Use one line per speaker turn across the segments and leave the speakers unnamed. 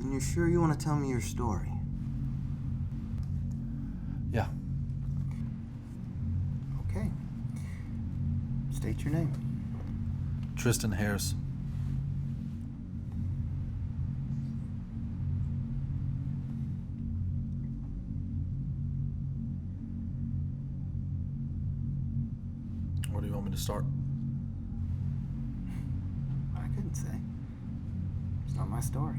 And you're sure you want to tell me your story?
Yeah.
Okay. State your name.
Tristian Harris. Where do you want me to start?
I couldn't say. It's not my story.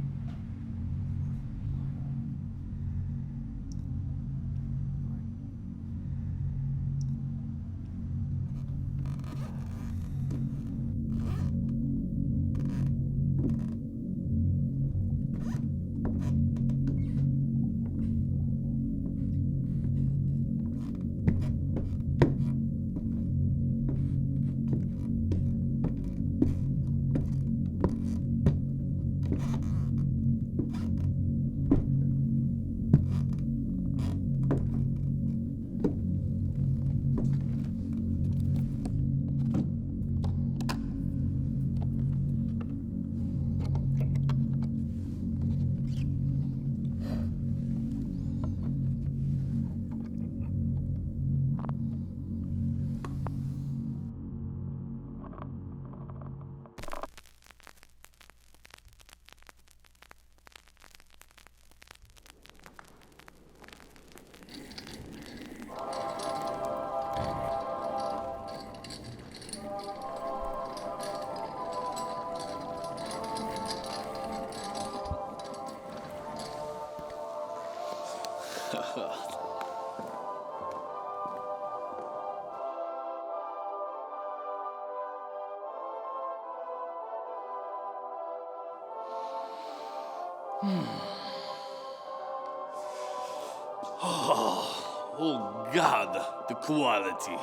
Oh God, the quality.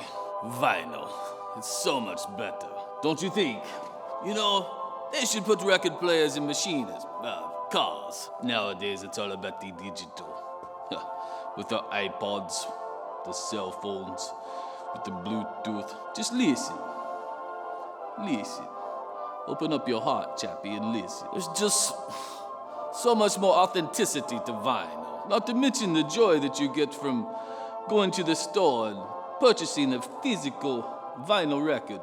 Vinyl. It's so much better. Don't you think? You know, they should put record players in machines, cars. Nowadays, it's all about the digital. With the iPods, the cell phones, with the Bluetooth. Just listen. Listen. Open up your heart, chappie, and listen. There's just so much more authenticity to vinyl. Not to mention the joy that you get from going to the store and purchasing a physical vinyl record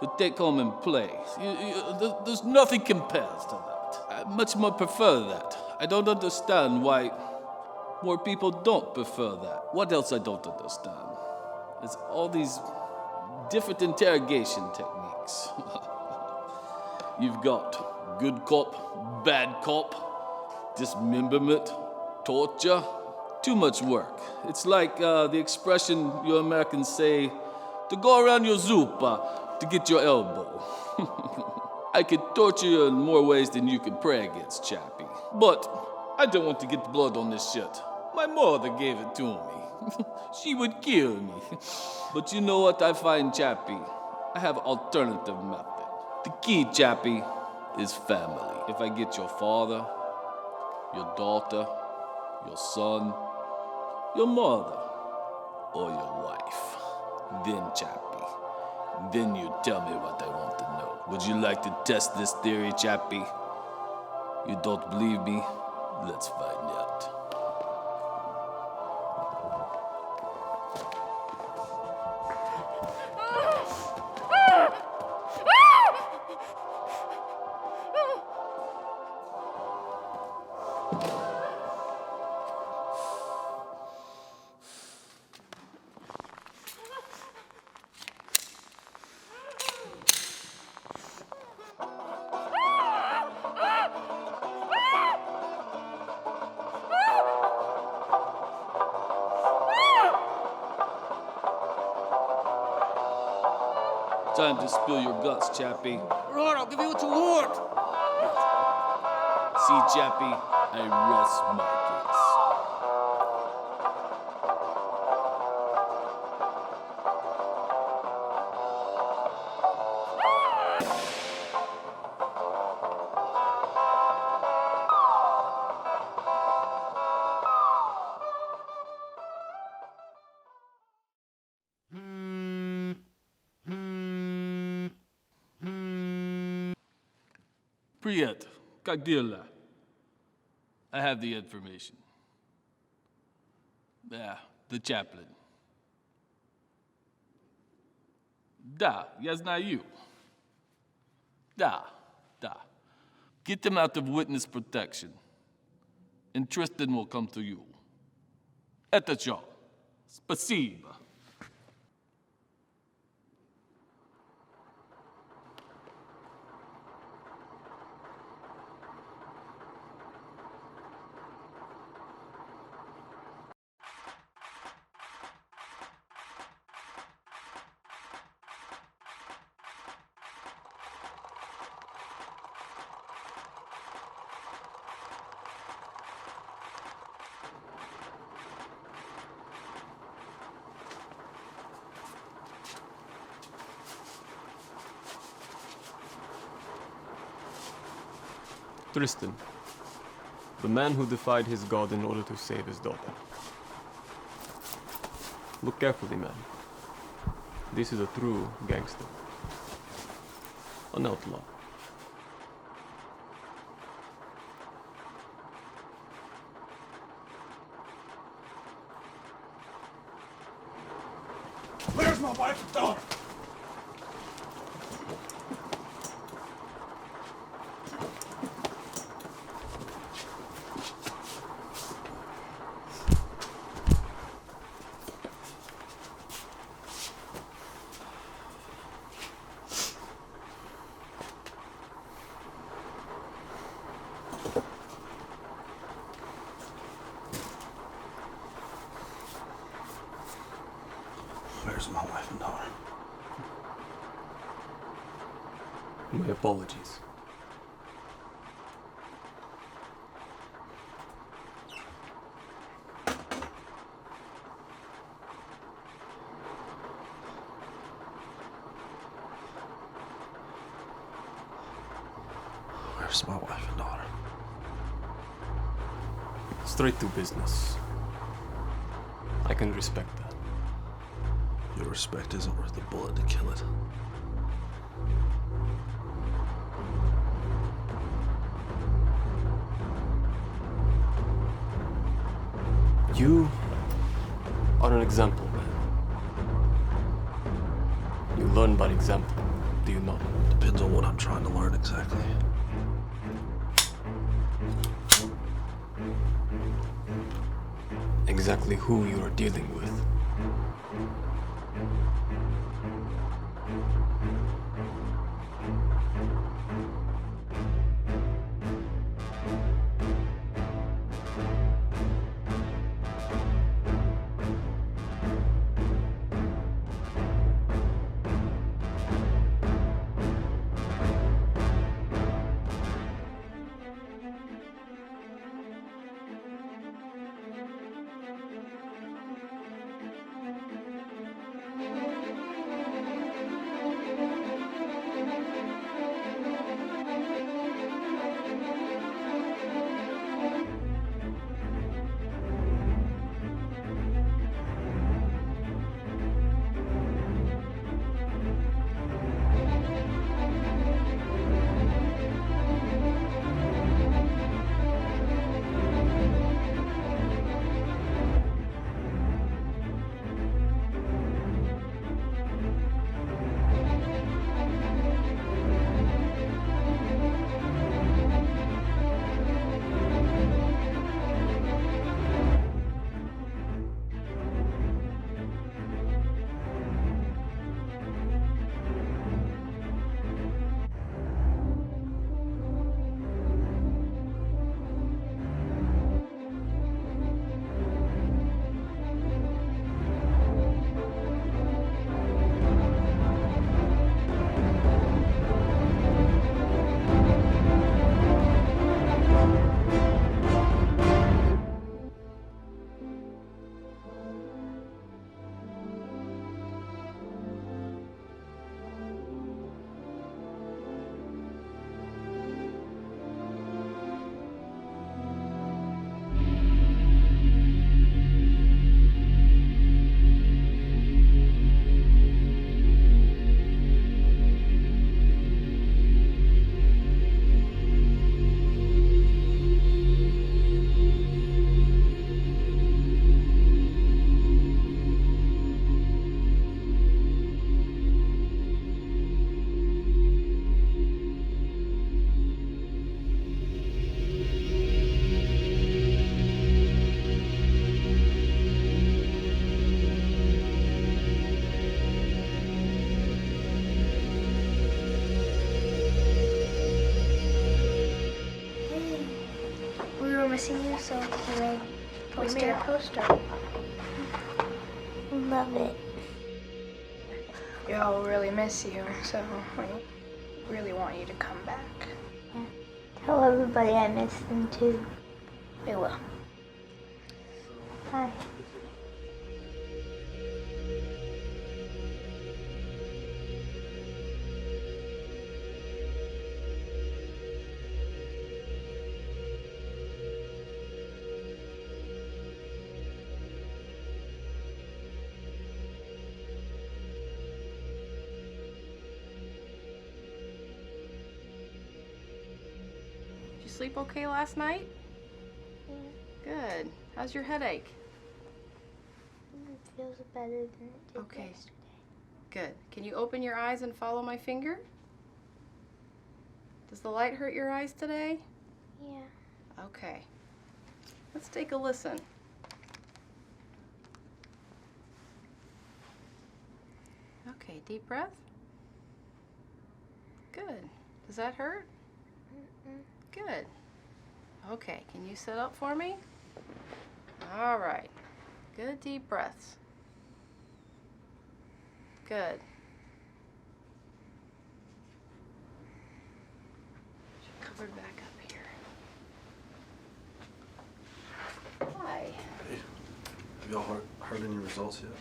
to take home and play. There's nothing compares to that. I much more prefer that. I don't understand why more people don't prefer that. What else I don't understand? It's all these different interrogation techniques. You've got good cop, bad cop, dismemberment, torture. Too much work. It's like the expression you Americans say, to go around your zupa to get your elbow. I could torture you in more ways than you can pray against, chappie. But I don't want to get blood on this shit. My mother gave it to me. She would kill me. But you know what I find, chappie? I have alternative method. The key, chappie, is family. If I get your father, your daughter, your son, your mother, or your wife, then, chappie, then you tell me what I want to know. Would you like to test this theory, chappie? You don't believe me? Let's find out. Time to spill your guts, chappie.
Right, I'll give you what you want.
See, chappie, I rest my Привет, как дела? I have the information. Yeah, the chaplain. Da, я знаю. Da. Get them out of witness protection, and Tristan will come to you. Это всё. Спасибо.
Tristian, the man who defied his god in order to save his daughter. Look carefully, man. This is a true gangster. An outlaw.
Where's my wife and daughter?
Where's my wife and daughter?
My apologies.
Where's my wife and daughter?
Straight to business. I can respect that.
Your respect isn't worth a bullet to kill it.
You are an example, man. You learn by example, do you not?
Depends on what I'm trying to learn exactly.
Exactly who you are dealing with.
missing you, so we made a poster.
Love it.
We all really miss you, so we really want you to come back.
Yeah. Tell everybody I miss them too.
We will.
Bye.
Did you sleep okay last night? Good. How's your headache?
It feels better than it did
Okay.
yesterday.
Good. Can you open your eyes and follow my finger? Does the light hurt your eyes today?
Yeah.
Okay. Let's take a listen. Okay, deep breath. Good. Does that hurt?
Mm-mm.
Good. Okay, can you sit up for me? All right. Good deep breaths. Good. Covered back up here. Hi.
Hey, have y'all heard any results yet?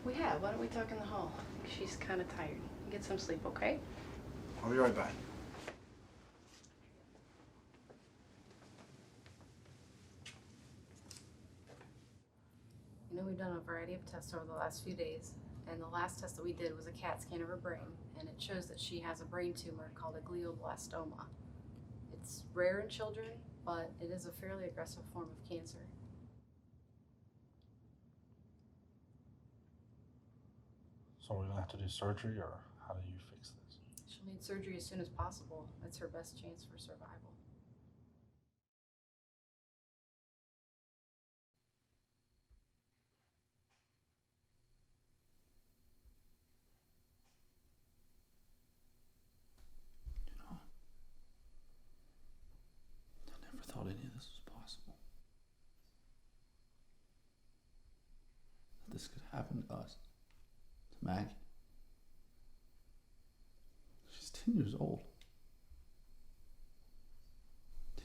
We have. Why don't we talk in the hall? I think she's kind of tired. Get some sleep, okay?
I'll be right back.
You know, we've done a variety of tests over the last few days, and the last test that we did was a CAT scan of her brain, and it shows that she has a brain tumor called a glioblastoma. It's rare in children, but it is a fairly aggressive form of cancer.
So we're gonna have to do surgery, or how do you fix this?
She'll need surgery as soon as possible. It's her best chance for survival.
You know, I never thought any of this was possible. That this could happen to us. To Maggie. She's 10 years old.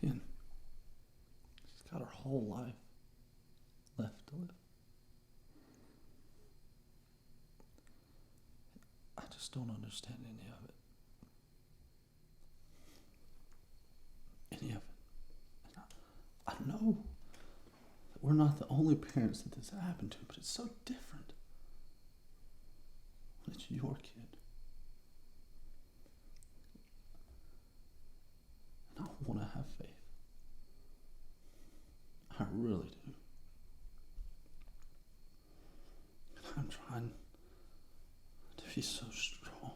10. She's got her whole life left to live. I just don't understand any of it. Any of it. And I know that we're not the only parents that this happened to, but it's so different when it's your kid. And I want to have faith. I really do. And I'm trying to be so strong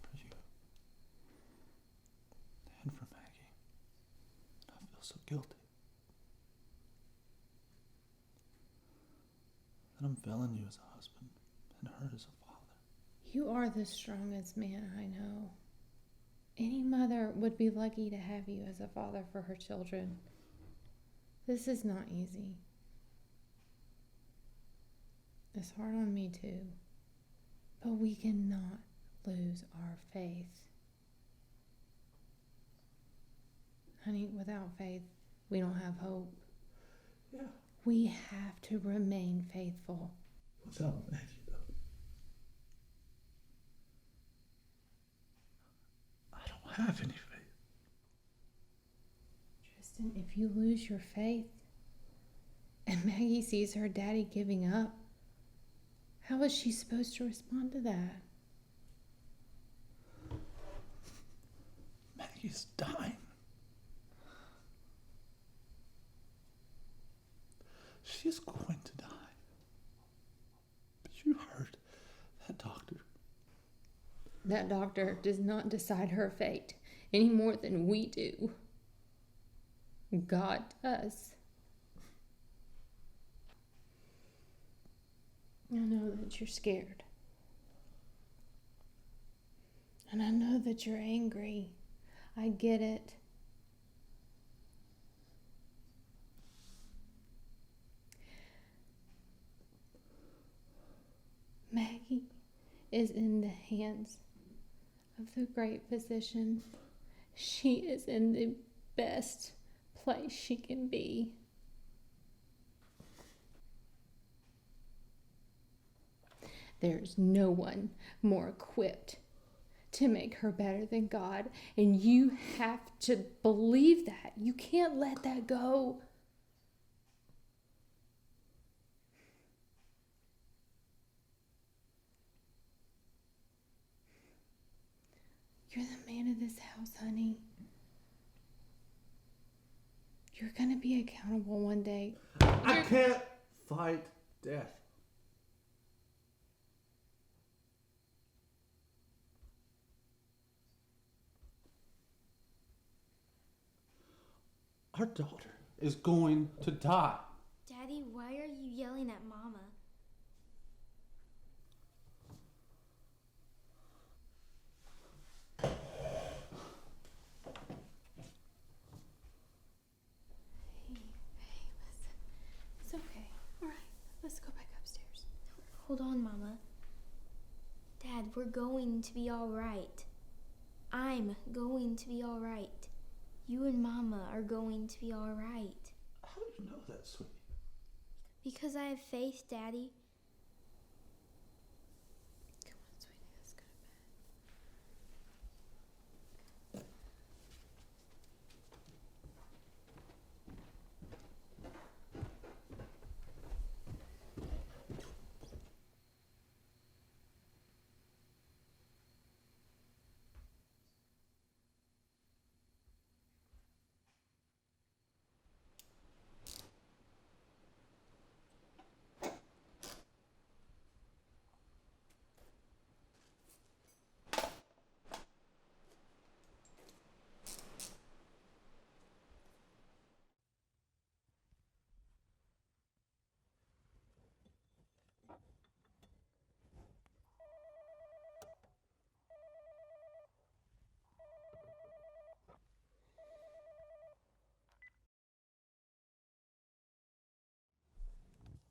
for you and for Maggie. And I feel so guilty that I'm failing you as a husband and her as a father.
You are the strongest man I know. Any mother would be lucky to have you as a father for her children. This is not easy. It's hard on me too. But we cannot lose our faith. Honey, without faith, we don't have hope.
Yeah.
We have to remain faithful.
Without Maggie, though. I don't have any faith.
Tristan, if you lose your faith and Maggie sees her daddy giving up, how is she supposed to respond to that?
Maggie's dying. She's going to die. But you heard that doctor.
That doctor does not decide her fate any more than we do. God does. I know that you're scared. And I know that you're angry. I get it. is in the hands of the great physician. She is in the best place she can be. There's no one more equipped to make her better than God, and you have to believe that. You can't let that go. You're the man of this house, honey. You're gonna be accountable one day.
I can't fight death. Our daughter is going to die.
Daddy, why are you yelling at Mama?
Hey, listen. It's okay. All right, let's go back upstairs.
Hold on, Mama. Dad, we're going to be all right. I'm going to be all right. You and Mama are going to be all right.
How do you know that, sweetie?
Because I have faith, Daddy.
Come on, sweetie, let's go to bed.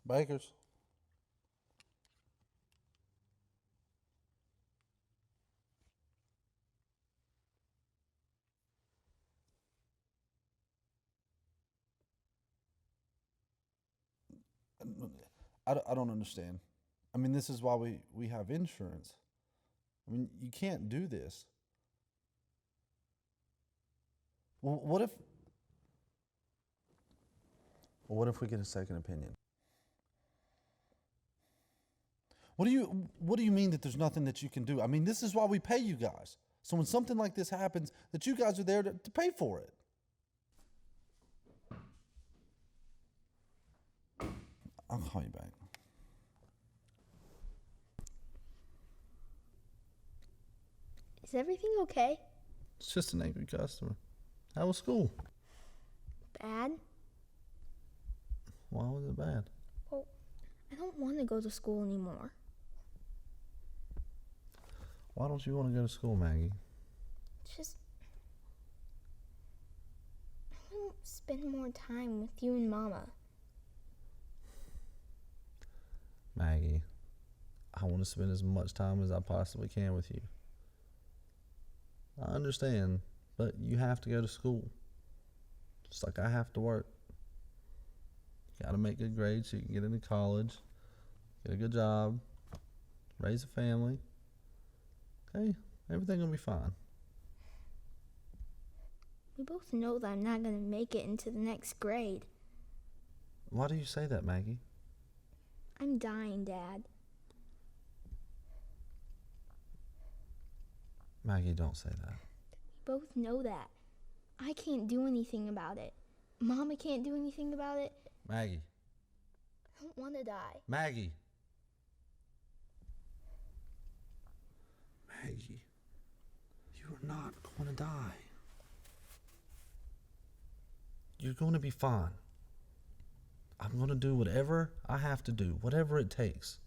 Bakers. I don't understand. I mean, this is why we have insurance. I mean, you can't do this. Well, what if we get a second opinion? What do you mean that there's nothing that you can do? I mean, this is why we pay you guys. So when something like this happens, that you guys are there to pay for it. I'll call you back.
Is everything okay?
It's just an angry customer. How was school?
Bad?
Why was it bad?
Well, I don't want to go to school anymore.
Why don't you want to go to school, Maggie?
Just... I want to spend more time with you and Mama.
Maggie, I want to spend as much time as I possibly can with you. I understand, but you have to go to school. Just like I have to work. You gotta make good grades so you can get into college, get a good job, raise a family. Okay, everything will be fine.
We both know that I'm not going to make it into the next grade.
Why do you say that, Maggie?
I'm dying, Dad.
Maggie, don't say that.
We both know that. I can't do anything about it. Mama can't do anything about it.
Maggie.
I don't want to die.
Maggie. Maggie, you are not going to die. You're going to be fine. I'm going to do whatever I have to do, whatever it takes.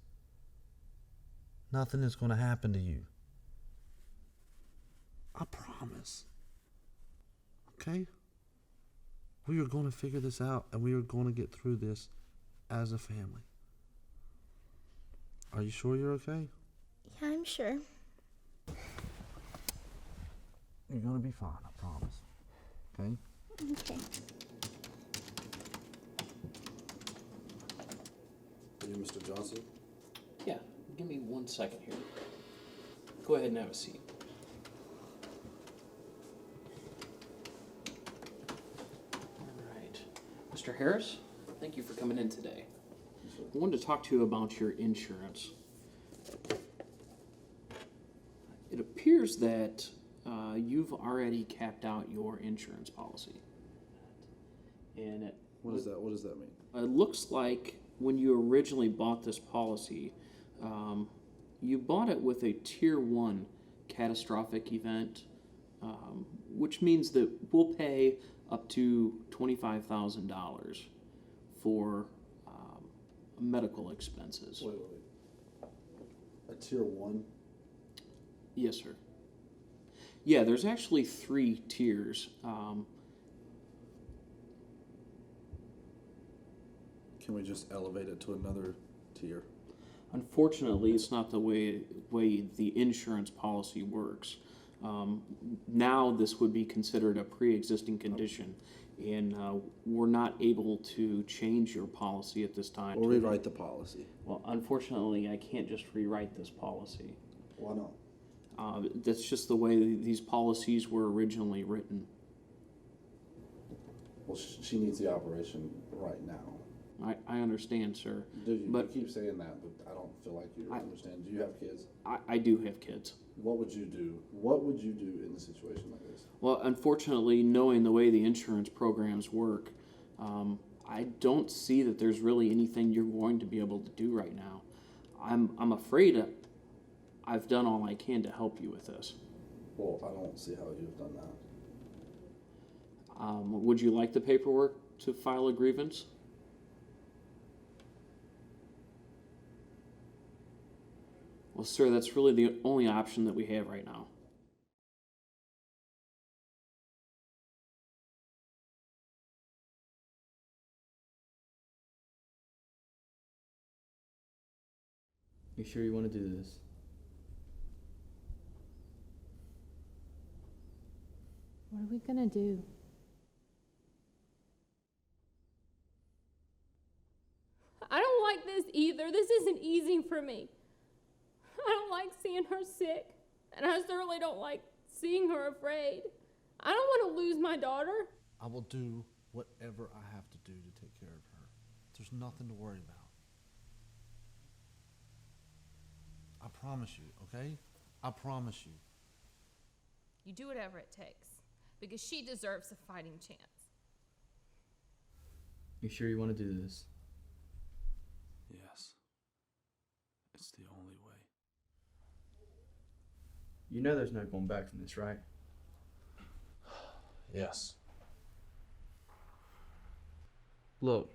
Nothing is going to happen to you. I promise. Okay? We are going to figure this out, and we are going to get through this as a family. Are you sure you're okay?
Yeah, I'm sure.
You're gonna be fine, I promise. Okay?
Okay.
Are you Mr. Johnson?
Yeah, give me 1 second here. Go ahead and have a seat. All right. Mr. Harris, thank you for coming in today. I wanted to talk to you about your insurance. It appears that you've already capped out your insurance policy. And
What does that mean?
it looks like when you originally bought this policy, you bought it with a Tier 1 catastrophic event, which means that we'll pay up to $25,000 for medical expenses.
Wait. A Tier 1?
Yes, sir. Yeah, there's actually 3 tiers.
Can we just elevate it to another tier?
Unfortunately, it's not the way the insurance policy works. Now this would be considered a pre-existing condition, and we're not able to change your policy at this time.
Or rewrite the policy?
Well, unfortunately, I can't just rewrite this policy.
Why not?
That's just the way these policies were originally written.
Well, she needs the operation right now.
I understand, sir.
You keep saying that, but I don't feel like you understand. Do you have kids?
I do have kids.
What would you do? What would you do in a situation like this?
Well, unfortunately, knowing the way the insurance programs work, I don't see that there's really anything you're going to be able to do right now. I'm afraid I've done all I can to help you with this.
Well, I don't see how you've done that.
Would you like the paperwork to file a grievance? Well, sir, that's really the only option that we have right now.
You sure you want to do this?
What are we gonna do?
I don't like this either. This isn't easy for me. I don't like seeing her sick, and I certainly don't like seeing her afraid. I don't want to lose my daughter.
I will do whatever I have to do to take care of her. There's nothing to worry about. I promise you, okay? I promise you.
You do whatever it takes, because she deserves a fighting chance.
You sure you want to do this?
Yes. It's the only way.
You know there's no going back from this, right?
Yes.
Look,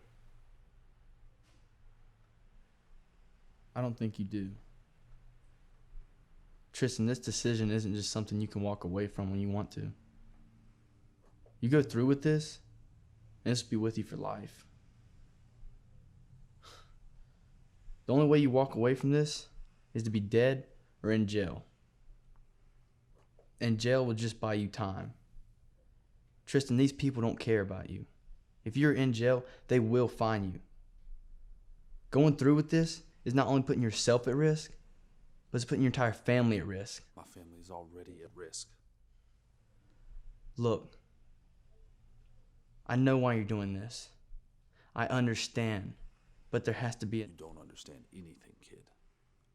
I don't think you do. Tristan, this decision isn't just something you can walk away from when you want to. You go through with this, and this will be with you for life. The only way you walk away from this is to be dead or in jail. And jail will just buy you time. Tristan, these people don't care about you. If you're in jail, they will find you. Going through with this is not only putting yourself at risk, but it's putting your entire family at risk.
My family is already at risk.
Look, I know why you're doing this. I understand, but there has to be
You don't understand anything, kid.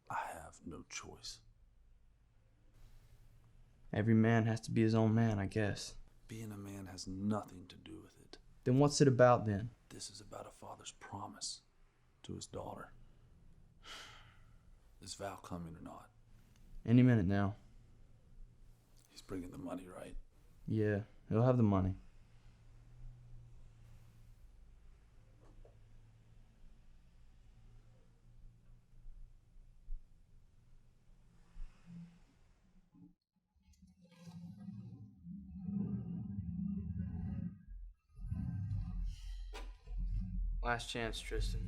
I have no choice.
Every man has to be his own man, I guess.
Being a man has nothing to do with it.
Then what's it about then?
This is about a father's promise to his daughter. Is Val coming or not?
Any minute now.
He's bringing the money, right?
Yeah, he'll have the money. Last chance, Tristan.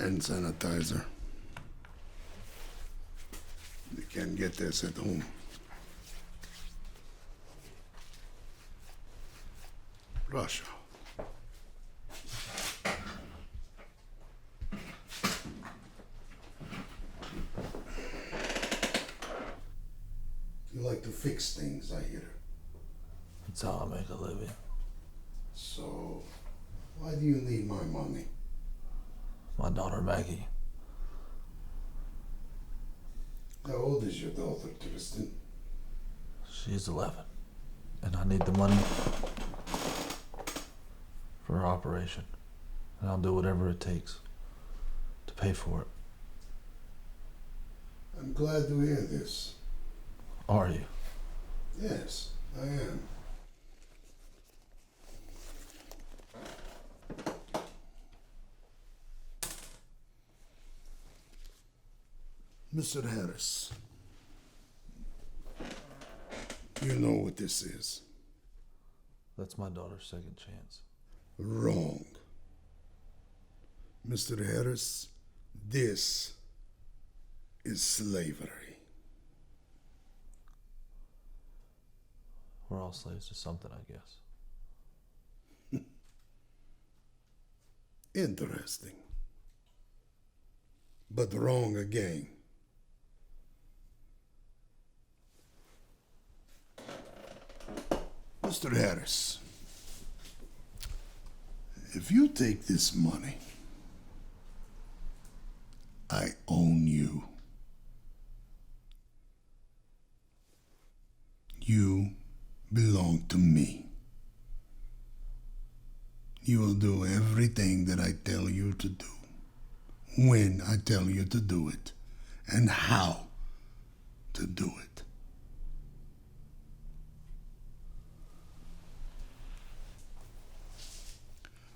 Hand sanitizer. You can't get this at home. Russia. You like to fix things, I hear.
That's how I make a living.
So, why do you need my money?
My daughter Maggie.
How old is your daughter, Tristian?
She's 11. And I need the money for her operation. And I'll do whatever it takes to pay for it.
I'm glad to hear this.
Are you?
Yes, I am. Mr. Harris, you know what this is.
That's my daughter's second chance.
Wrong. Mr. Harris, this is slavery.
We're all slaves to something, I guess.
Interesting. But wrong again. Mr. Harris, if you take this money, I own you. You belong to me. You will do everything that I tell you to do, when I tell you to do it, and how to do it.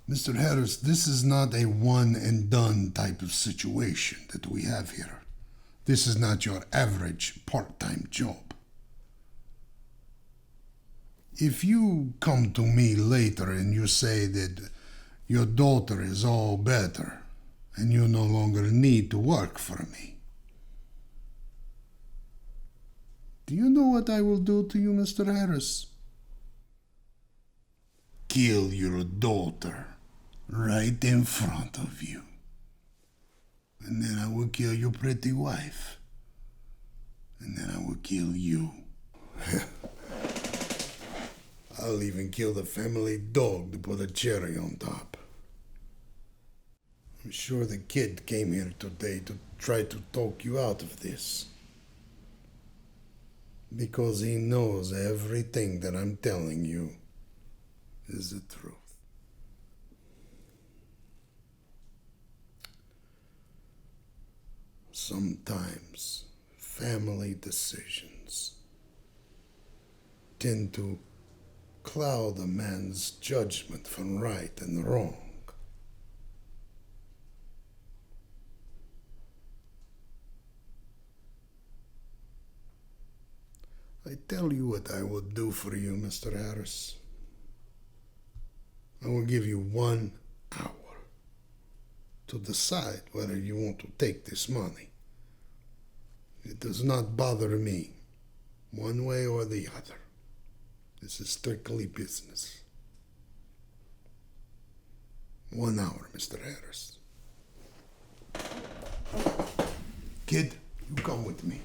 Mr. Harris, this is not a one and done type of situation that we have here. This is not your average part-time job. If you come to me later and you say that your daughter is all better and you no longer need to work for me, do you know what I will do to you, Mr. Harris? Kill your daughter right in front of you. And then I will kill your pretty wife. And then I will kill you. I'll even kill the family dog to put a cherry on top. I'm sure the kid came here today to try to talk you out of this. Because he knows everything that I'm telling you is the truth. Sometimes family decisions tend to cloud a man's judgment from right and wrong. I tell you what I will do for you, Mr. Harris. I will give you 1 hour to decide whether you want to take this money. It does not bother me, one way or the other. This is strictly business. 1 hour, Mr. Harris. Kid, you come with me.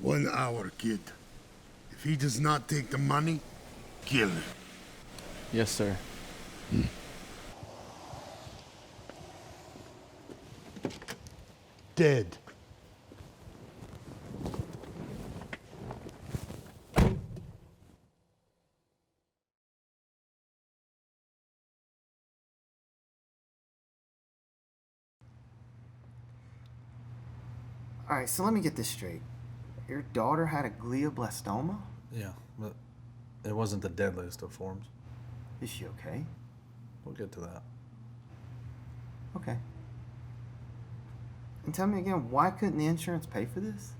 One hour, kid. If he does not take the money, kill him.
Yes, sir.
Dead.
Alright, so let me get this straight. Your daughter had a glioblastoma?
Yeah, but it wasn't the deadliest of forms.
Is she okay?
We'll get to that.
Okay. And tell me again, why couldn't the insurance pay for this?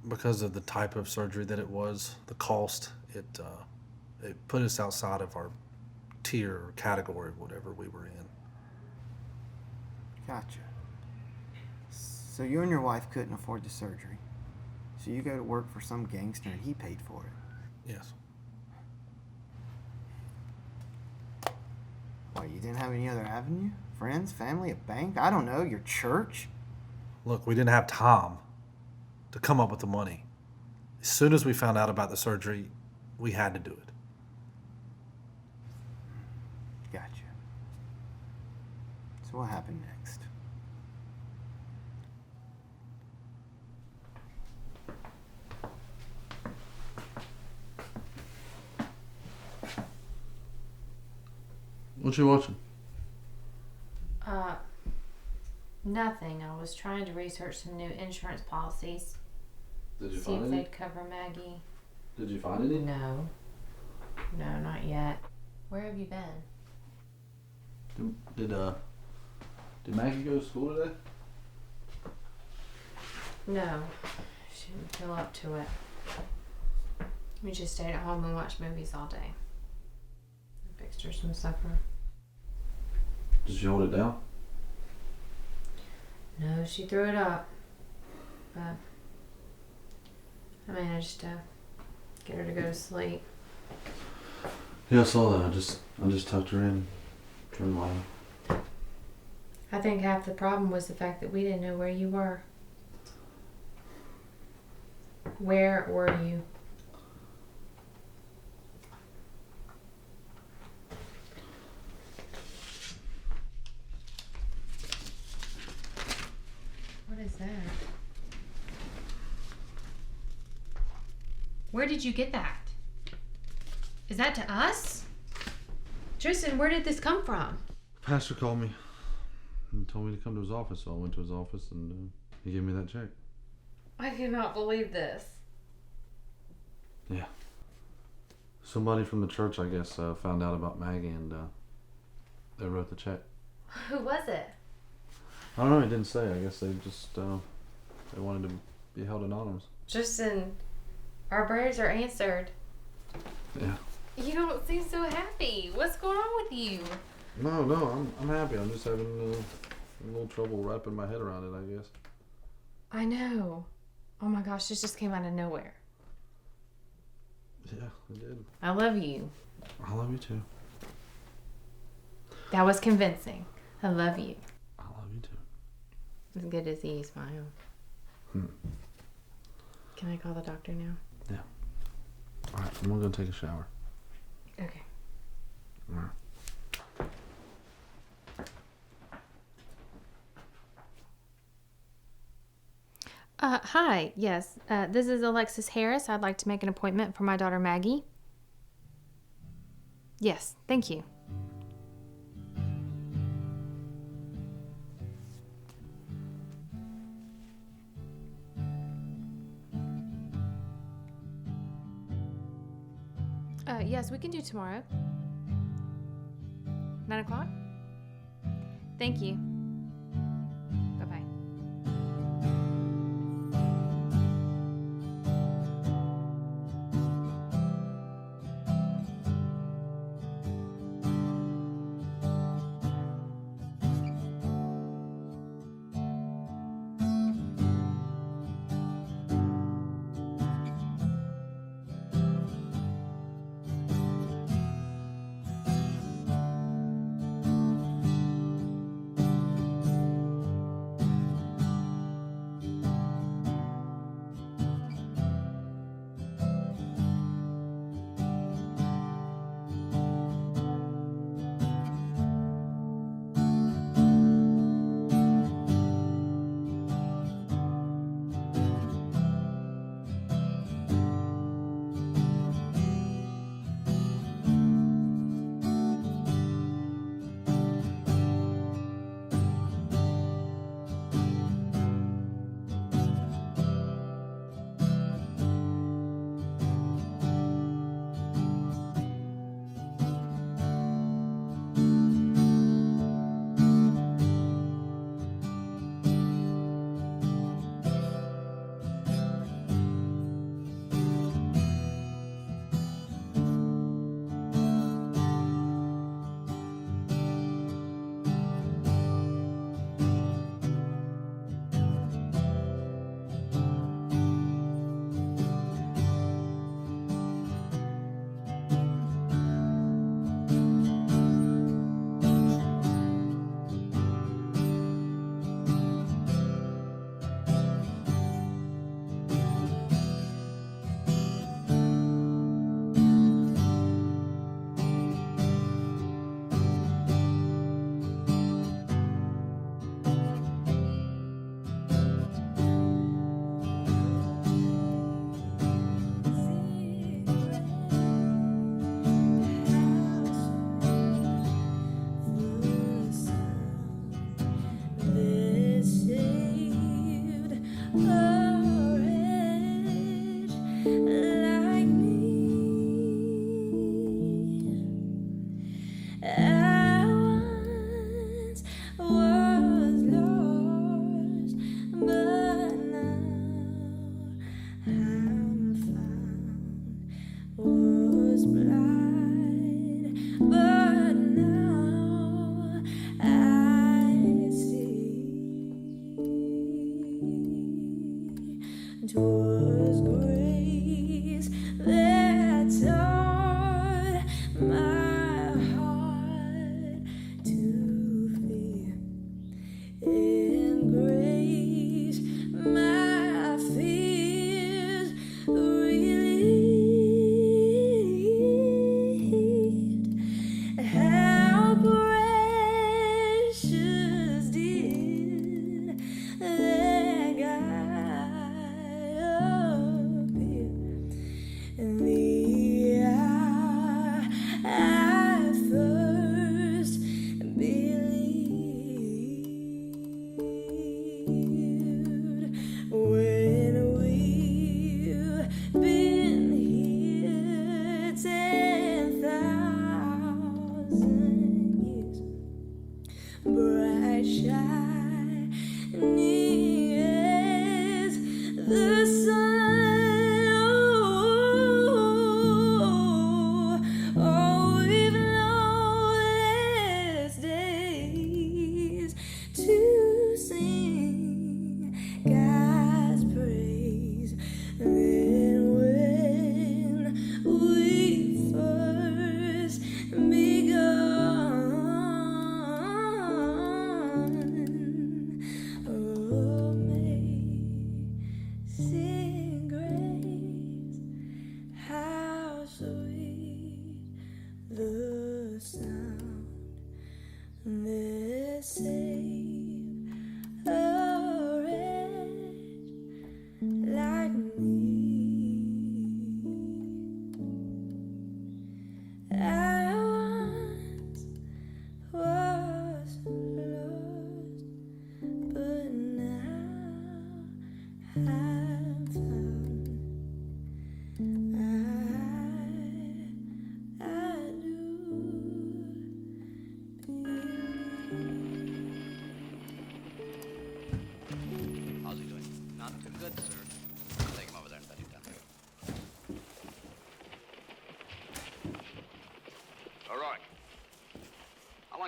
Because of the type of surgery that it was, the cost, it put us outside of our tier or category, whatever we were in.
Gotcha. So you and your wife couldn't afford the surgery. So you go to work for some gangster and he paid for it.
Yes.
Why, you didn't have any other avenue? Friends, family, a bank? I don't know, your church?
Look, we didn't have time to come up with the money. As soon as we found out about the surgery, we had to do it.
Gotcha. So what happened next?
What you watching?
Nothing. I was trying to research some new insurance policies.
Did you
See
find
if
any?
they'd cover Maggie.
Did you find any?
No. No, not yet. Where have you been?
Did Maggie go to school today?
No. She didn't feel up to it. We just stayed at home and watched movies all day. I fixed her some supper.
Did she hold it down?
No, she threw it up. But I managed to get her to go to sleep.
Yeah, I saw that. I just tucked her in, turned the light on.
I think half the problem was the fact that we didn't know where you were. Where were you? What is that? Where did you get that? Is that to us? Tristan, where did this come from?
Pastor called me and told me to come to his office, so I went to his office and he gave me that check.
I cannot believe this.
Yeah. Somebody from the church, I guess, found out about Maggie and they wrote the check.
Who was it?
I don't know, he didn't say. I guess they just, they wanted to be held anonymous.
Tristan, our prayers are answered.
Yeah.
You don't seem so happy. What's going on with you?
No, I'm happy. I'm just having a little trouble wrapping my head around it, I guess.
I know. Oh my gosh, this just came out of nowhere.
Yeah, it did.
I love you.
I love you too.
That was convincing. I love you.
I love you too.
As good as he smile. Can I call the doctor now?
Yeah. Alright, I'm gonna go take a shower.
Okay.
Alright.
Hi, yes. This is Alexis Harris. I'd like to make an appointment for my daughter Maggie. Yes, thank you. Yes, we can do tomorrow. 9 o'clock? Thank you. Bye-bye.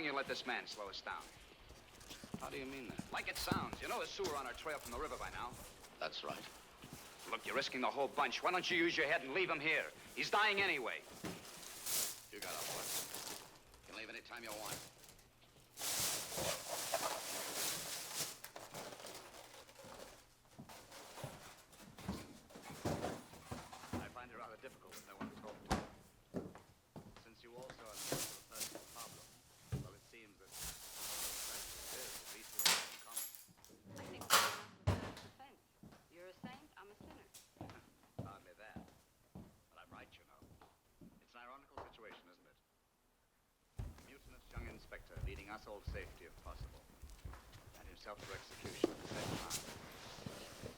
You let this man slow us down.
How do you mean that?
Like it sounds. You know there's sewer on our trail from the river by now.
That's right.
Look, you're risking the whole bunch. Why don't you use your head and leave him here? He's dying anyway.
You got a horse. You can leave any time you want.
I find it rather difficult with no one to talk to. Since you also are the personal problem. Well, it seems that at least we have in common.
I think we're enough of self-defense. You're a saint, I'm a sinner.
Hardly that. But I'm right, you know. It's an ironical situation, isn't it? Mutinous young inspector leading us all to safety if possible. And himself to execution at the same time.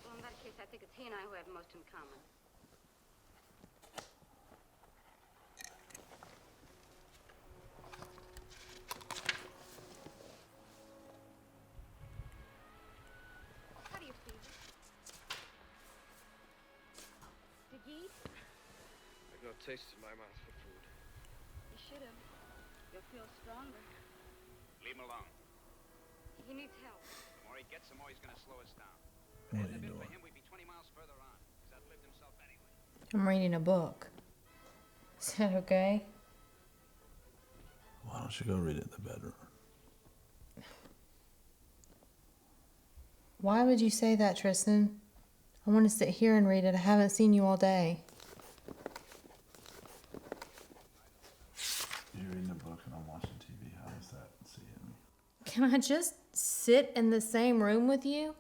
Well, in that case, I think it's he and I who have most in common. How do you feel? Did you eat?
I've no taste in my mouth for food.
You should have. You'll feel stronger.
Leave him alone.
He needs help.
The more he gets, the more he's going to slow us down.
What are
Hadn't
you
it been
doing?
for him, we'd be 20 miles further on. He's outlived himself anyway.
I'm reading a book. Is that okay?
Why don't you go read it in the bedroom?
Why would you say that, Tristan? I want to sit here and read it. I haven't seen you all day.
You're reading a book and I'm watching TV. How does that see me?
Can I just sit in the same room with you?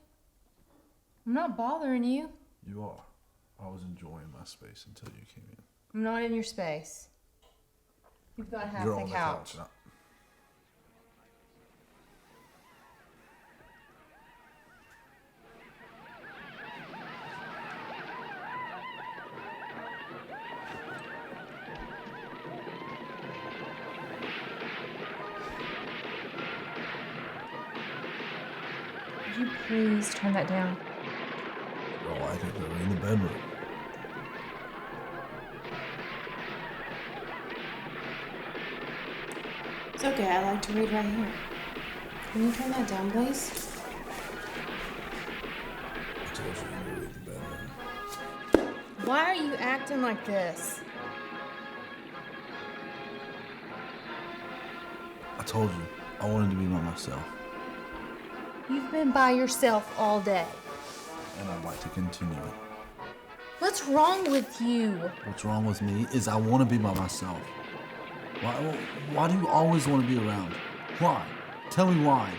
I'm not bothering you.
You are. I was enjoying my space until you came in.
I'm not in your space. You've got half
You're
the
on
couch.
the couch.
Could you please turn that down?
You don't like it, go in the bedroom.
It's okay, I like to read right here. Can you turn that down, please?
I told you to go in the bedroom.
Why are you acting like this?
I told you, I wanted to be by myself.
You've been by yourself all day.
And I'd like to continue it.
What's wrong with you?
What's wrong with me is I want to be by myself. Why do you always want to be around? Why? Tell me why.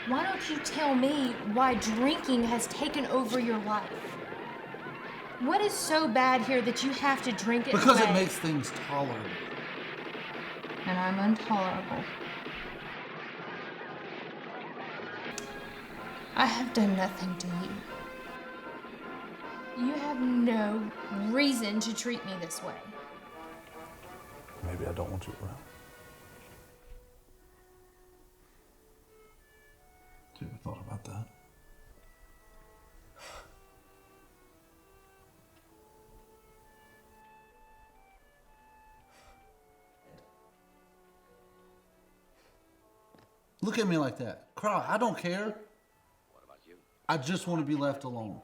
Why don't you tell me why drinking has taken over your life? What is so bad here that you have to drink it
Because
away?
it makes things tolerable.
And I'm intolerable. I have done nothing to you. You have no reason to treat me this way.
Maybe I don't want you around. Have you ever thought about that? Look at me like that. Cry. I don't care.
What about you?
I just want to be left alone.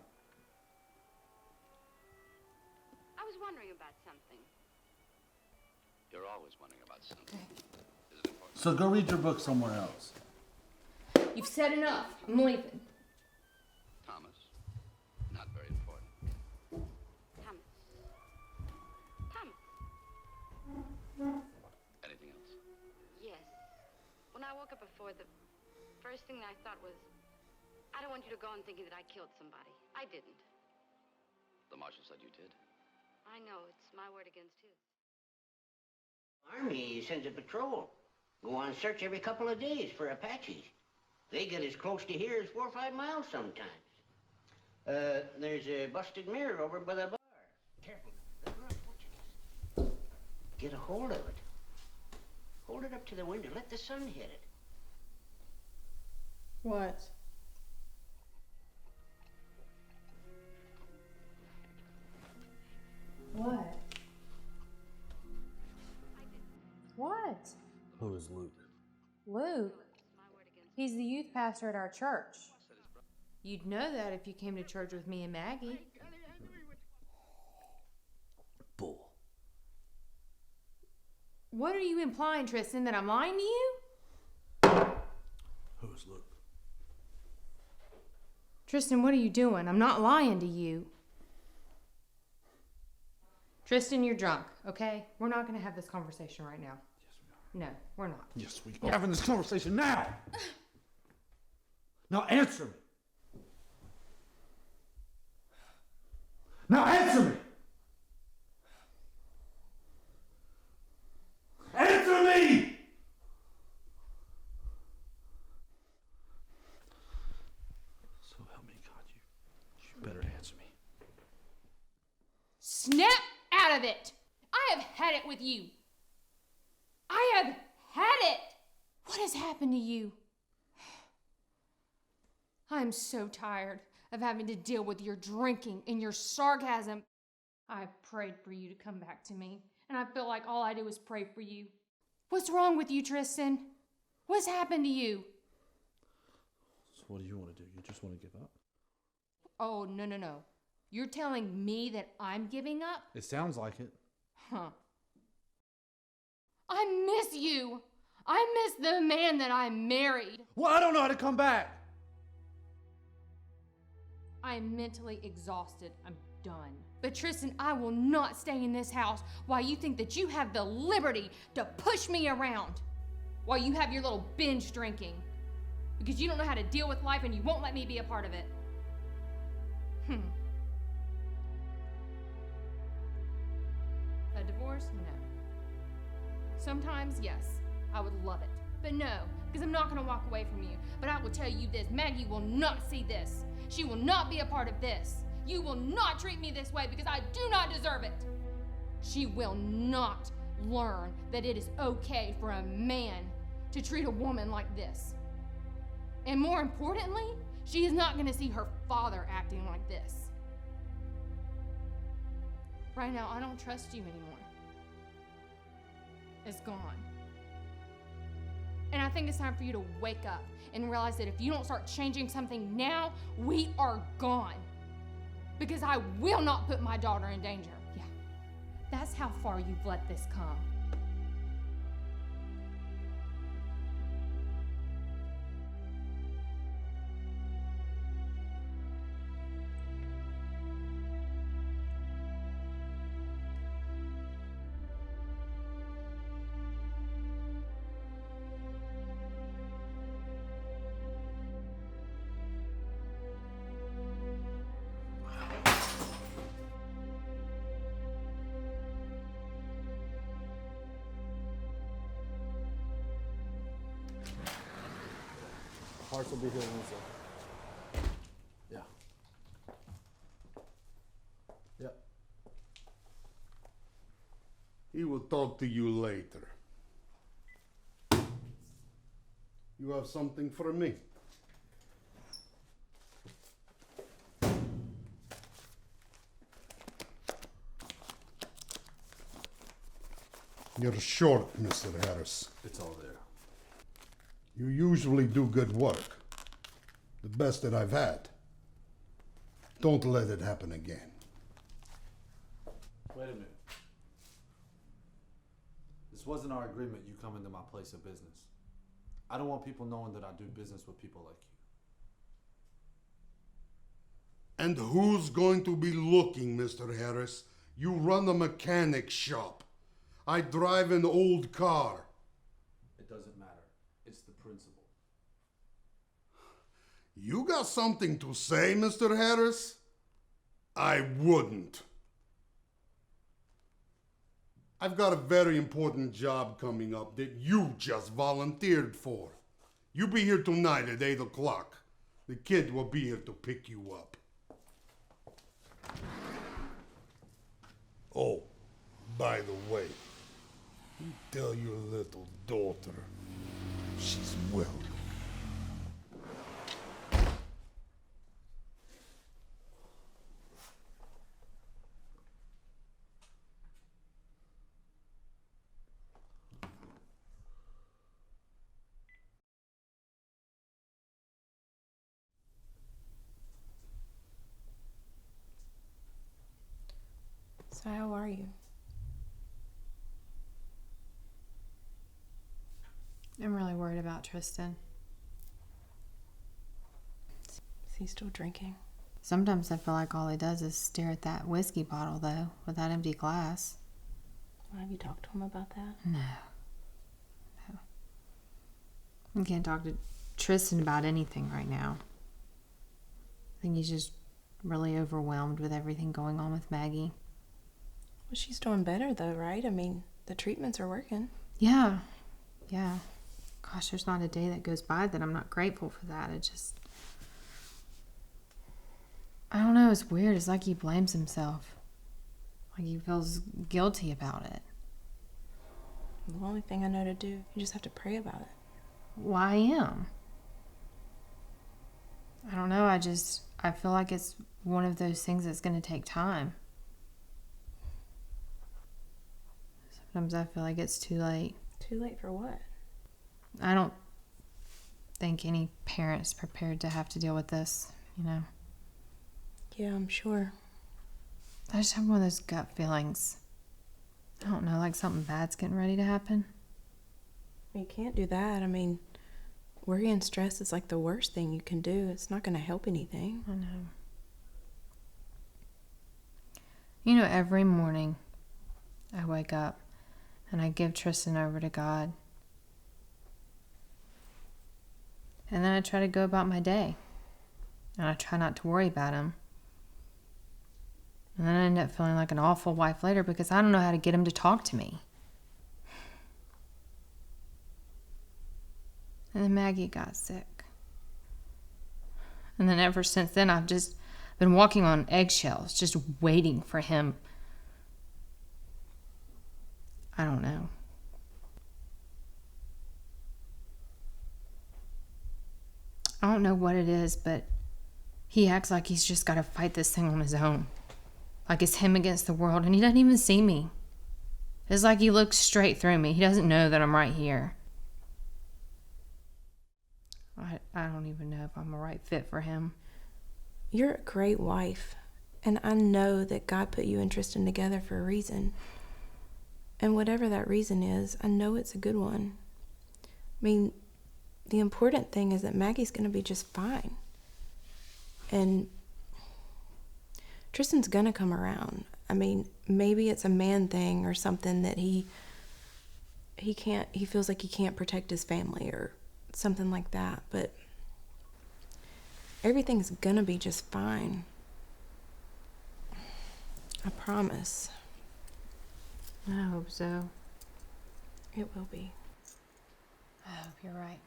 I was wondering about something.
You're always wondering about something. Is it important?
So go read your book somewhere else.
You've said enough. I'm leaving.
Thomas? Not very important.
Thomas. Thomas.
Anything else?
Yes. When I woke up before, the first thing that I thought was, I don't want you to go on thinking that I killed somebody. I didn't.
The marshal said you did.
I know, it's my word against his.
Army sends a patrol. Go on search every couple of days for Apaches. They get as close to here as 4 or 5 miles sometimes. There's a busted mirror over by the bar. Careful. Get a hold of it. Hold it up to the window. Let the sun hit it.
What? What? What?
Who is Luke?
Luke? He's the youth pastor at our church. You'd know that if you came to church with me and Maggie.
Bull.
What are you implying, Tristan? That I'm lying to you?
Who is Luke?
Tristan, what are you doing? I'm not lying to you. Tristan, you're drunk, okay? We're not going to have this conversation right now. Yes, we are. No, we're not.
Yes, we are having this conversation now. Now answer me. Now answer me. Answer me. So help me God, you better answer me.
Snap out of it! I have had it with you. I have had it! What has happened to you? I'm so tired of having to deal with your drinking and your sarcasm. I prayed for you to come back to me, and I feel like all I do is pray for you. What's wrong with you, Tristan? What's happened to you?
So what do you want to do? You just want to give up?
Oh, no. You're telling me that I'm giving up?
It sounds like it.
Huh. I miss you. I miss the man that I married.
Well, I don't know how to come back.
I am mentally exhausted. I'm done. But Tristan, I will not stay in this house while you think that you have the liberty to push me around. While you have your little binge drinking. Because you don't know how to deal with life and you won't let me be a part of it. A divorce? No. Sometimes, yes, I would love it. But no, because I'm not going to walk away from you. But I will tell you this, Maggie will not see this. She will not be a part of this. You will not treat me this way because I do not deserve it. She will not learn that it is okay for a man to treat a woman like this. And more importantly, she is not going to see her father acting like this. Right now, I don't trust you anymore. It's gone. And I think it's time for you to wake up and realize that if you don't start changing something now, we are gone. Because I will not put my daughter in danger. Yeah, that's how far you've let this come.
Hearts will be healed in a second. Yeah. Yep.
He will talk to you later. You have something for me? You're short, Mr. Harris.
It's all there.
You usually do good work. The best that I've had. Don't let it happen again.
Wait a minute. This wasn't our agreement, you come into my place of business. I don't want people knowing that I do business with people like you.
And who's going to be looking, Mr. Harris? You run a mechanic shop. I drive an old car.
It doesn't matter. It's the principle.
You got something to say, Mr. Harris? I wouldn't. I've got a very important job coming up that you just volunteered for. You be here tonight at 8 o'clock. The kid will be here to pick you up. Oh, by the way, you tell your little daughter she's welcome.
So how are you?
I'm really worried about Tristan.
Is he still drinking?
Sometimes I feel like all he does is stare at that whiskey bottle, though, with that empty glass.
Well, have you talked to him about that?
No. I can't talk to Tristan about anything right now. I think he's just really overwhelmed with everything going on with Maggie.
Well, she's doing better, though, right? I mean, the treatments are working.
Yeah. Gosh, there's not a day that goes by that I'm not grateful for that. It just... I don't know, it's weird. It's like he blames himself. Like he feels guilty about it.
The only thing I know to do, you just have to pray about it.
Well, I am. I don't know, I feel like it's one of those things that's going to take time. Sometimes I feel like it's too late.
Too late for what?
I don't think any parent's prepared to have to deal with this, you know.
Yeah, I'm sure.
I just have one of those gut feelings. I don't know, like something bad's getting ready to happen.
You can't do that. I mean, worry and stress is like the worst thing you can do. It's not going to help anything.
I know. You know, every morning I wake up and I give Tristan over to God. And then I try to go about my day. And I try not to worry about him. And then I end up feeling like an awful wife later because I don't know how to get him to talk to me. And then Maggie got sick. And then ever since then, I've just been walking on eggshells, just waiting for him. I don't know. I don't know what it is, but he acts like he's just got to fight this thing on his own. Like it's him against the world, and he doesn't even see me. It's like he looks straight through me. He doesn't know that I'm right here. I don't even know if I'm a right fit for him.
You're a great wife, and I know that God put you and Tristan together for a reason. And whatever that reason is, I know it's a good one. I mean, the important thing is that Maggie's going to be just fine. And Tristan's going to come around. I mean, maybe it's a man thing or something that he feels like he can't protect his family or something like that, but everything's gonna be just fine. I promise.
I hope so.
It will be.
I hope you're right.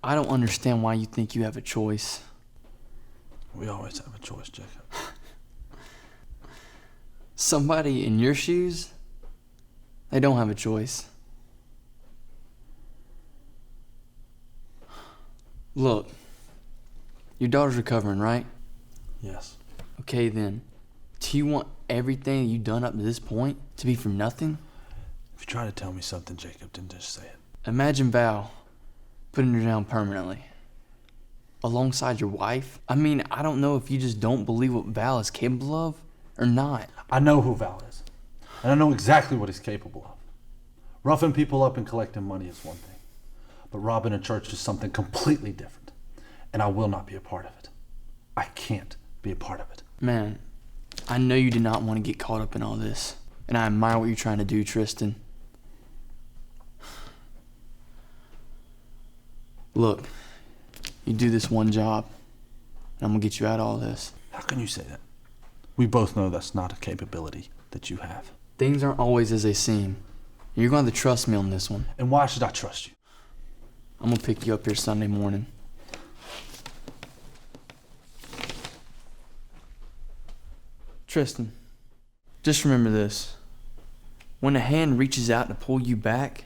I don't understand why you think you have a choice.
We always have a choice, Jacob.
Somebody in your shoes, they don't have a choice. Look, your daughter's recovering, right?
Yes.
Okay then, do you want everything you've done up to this point to be for nothing?
If you try to tell me something, Jacob, then just say it.
Imagine Val putting her down permanently. Alongside your wife? I mean, I don't know if you just don't believe what Val is capable of or not.
I know who Val is. And I know exactly what he's capable of. Roughing people up and collecting money is one thing. But robbing a church is something completely different. And I will not be a part of it. I can't be a part of it.
Man, I know you did not want to get caught up in all this. And I admire what you're trying to do, Tristian. Look, you do this one job, and I'm going to get you out of all this.
How can you say that? We both know that's not a capability that you have.
Things aren't always as they seem. You're going to have to trust me on this one.
And why should I trust you?
I'm going to pick you up here Sunday morning. Tristian, just remember this. When a hand reaches out to pull you back,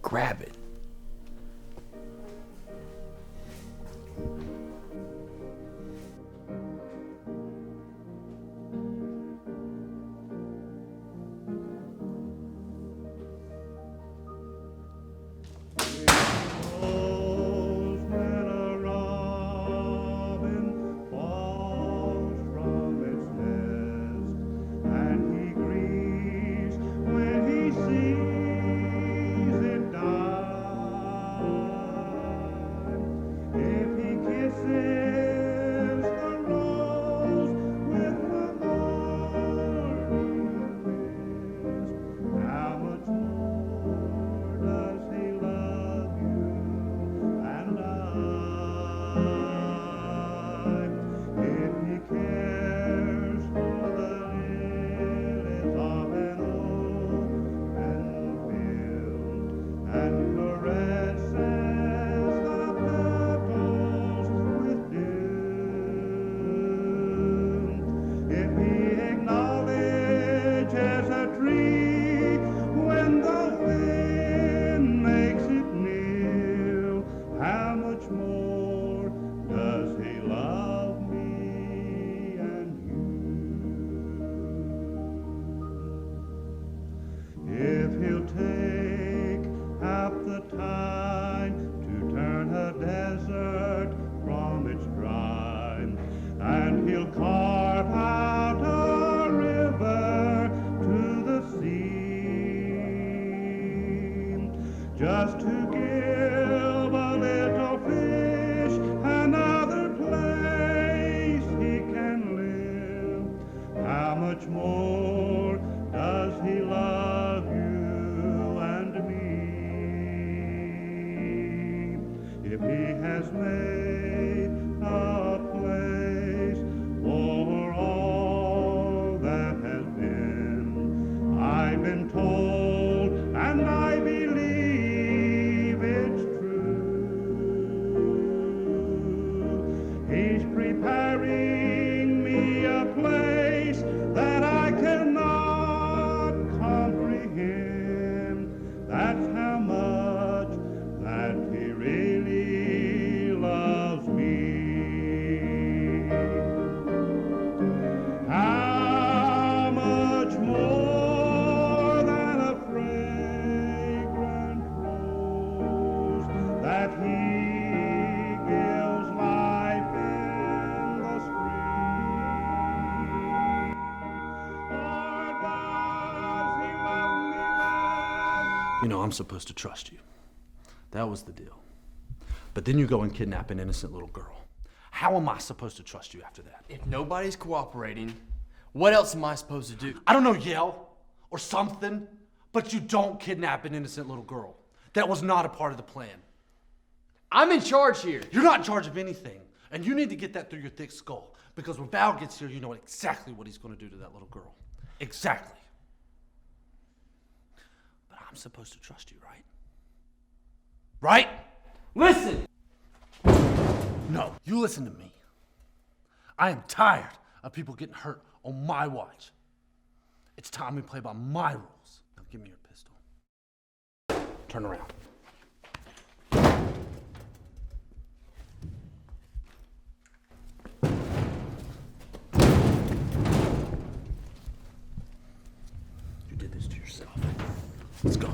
grab it.
Just to give a little fish another place he can live. How much more does he love you and me? If he has made a place for all that has been, I've been told and I believe
know I'm supposed to trust you. That was the deal. But then you go and kidnap an innocent little girl. How am I supposed to trust you after that?
If nobody's cooperating, what else am I supposed to do?
I don't know, yell or something, but you don't kidnap an innocent little girl. That was not a part of the plan.
I'm in charge here.
You're not in charge of anything, and you need to get that through your thick skull, because when Val gets here, you know exactly what he's going to do to that little girl. Exactly. But I'm supposed to trust you, right? Right?
Listen!
No, you listen to me. I am tired of people getting hurt on my watch. It's time we play by my rules. Now give me your pistol. Turn around. You did this to yourself. Let's go.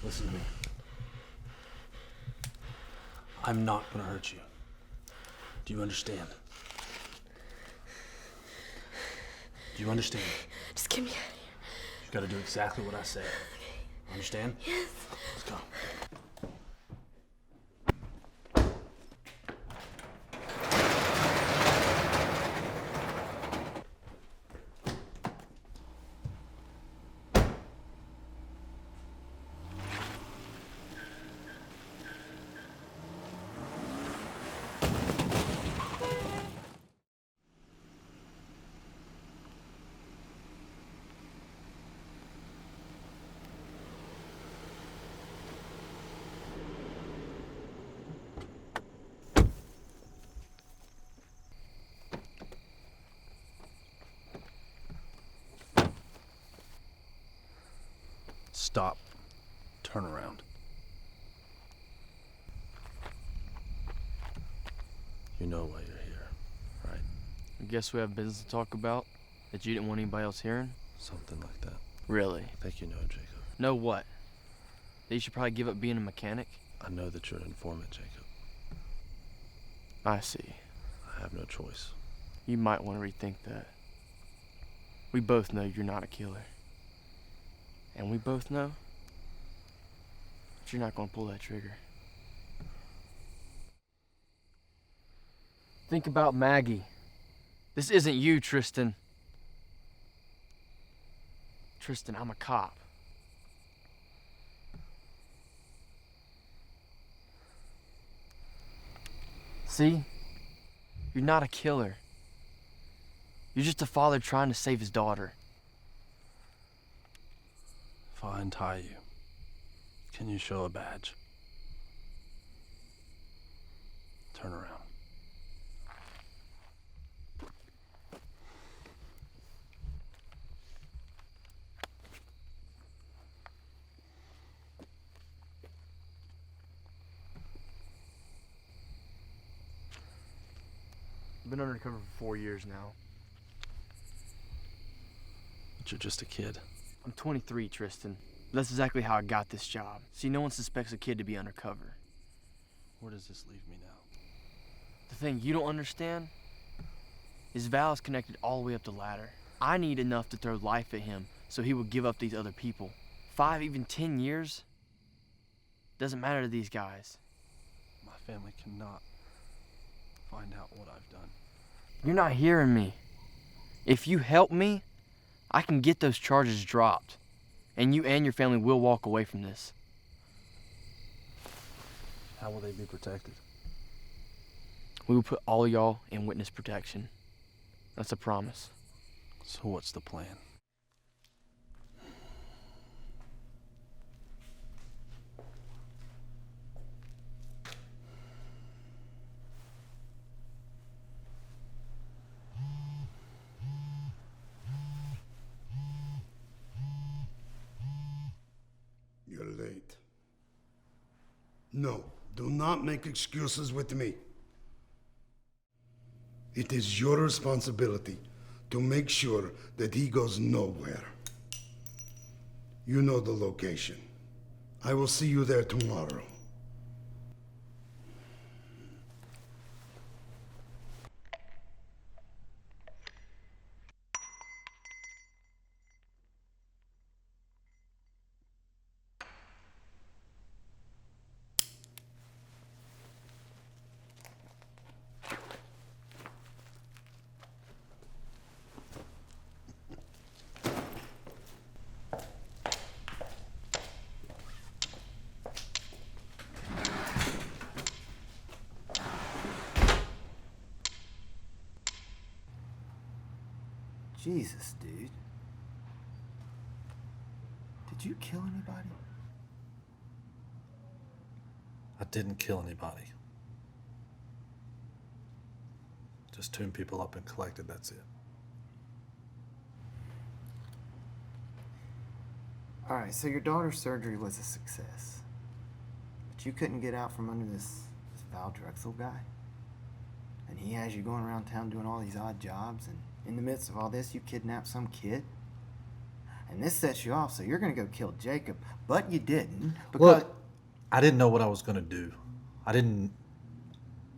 Listen to me. I'm not gonna hurt you. Do you understand? Do you understand?
Just get me out of here.
You gotta do exactly what I say. Understand?
Yes.
Let's go. Stop. Turn around. You know why you're here, right?
I guess we have business to talk about that you didn't want anybody else hearing?
Something like that.
Really?
I think you know, Jacob.
Know what? That you should probably give up being a mechanic?
I know that you're an informant, Jacob.
I see.
I have no choice.
You might want to rethink that. We both know you're not a killer. And we both know that you're not going to pull that trigger. Think about Maggie. This isn't you, Tristan. Tristan, I'm a cop. See? You're not a killer. You're just a father trying to save his daughter.
If I untie you, can you show a badge? Turn around.
I've been undercover for 4 years now.
But you're just a kid.
I'm 23, Tristan. That's exactly how I got this job. See, no one suspects a kid to be undercover.
Where does this leave me now?
The thing you don't understand is Val is connected all the way up the ladder. I need enough to throw life at him so he will give up these other people. 5, even 10 years doesn't matter to these guys.
My family cannot find out what I've done.
You're not hearing me. If you help me, I can get those charges dropped, and you and your family will walk away from this.
How will they be protected?
We will put all y'all in witness protection. That's a promise.
So what's the plan?
You're late. No, do not make excuses with me. It is your responsibility to make sure that he goes nowhere. You know the location. I will see you there tomorrow.
Jesus, dude. Did you kill anybody?
I didn't kill anybody. Just tuned people up and collected, that's it.
Alright, so your daughter's surgery was a success. But you couldn't get out from under this Val Drexel guy. And he has you going around town doing all these odd jobs, and in the midst of all this, you kidnap some kid. And this sets you off, so you're gonna go kill Jacob, but you didn't because.
Look, I didn't know what I was gonna do. I didn't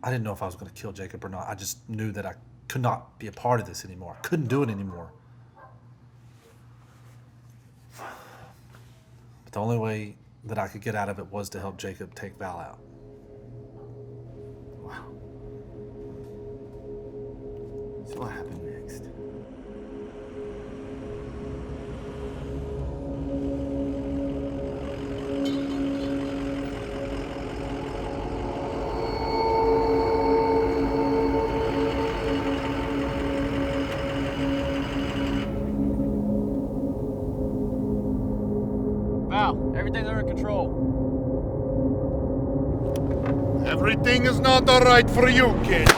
know if I was gonna kill Jacob or not. I just knew that I could not be a part of this anymore. I couldn't do it anymore. But the only way that I could get out of it was to help Jacob take Val out.
Wow. So what happened next?
Val, everything's under control.
Everything is not all right for you, kid.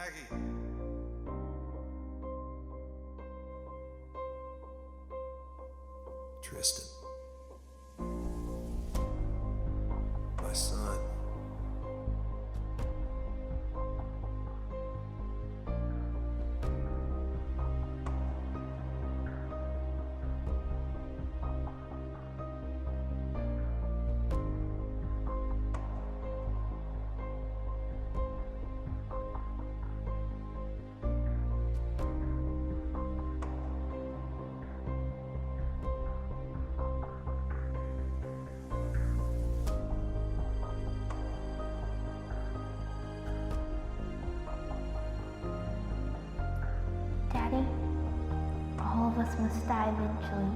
Maggie.
Tristan. My son.
Daddy, all of us must die eventually.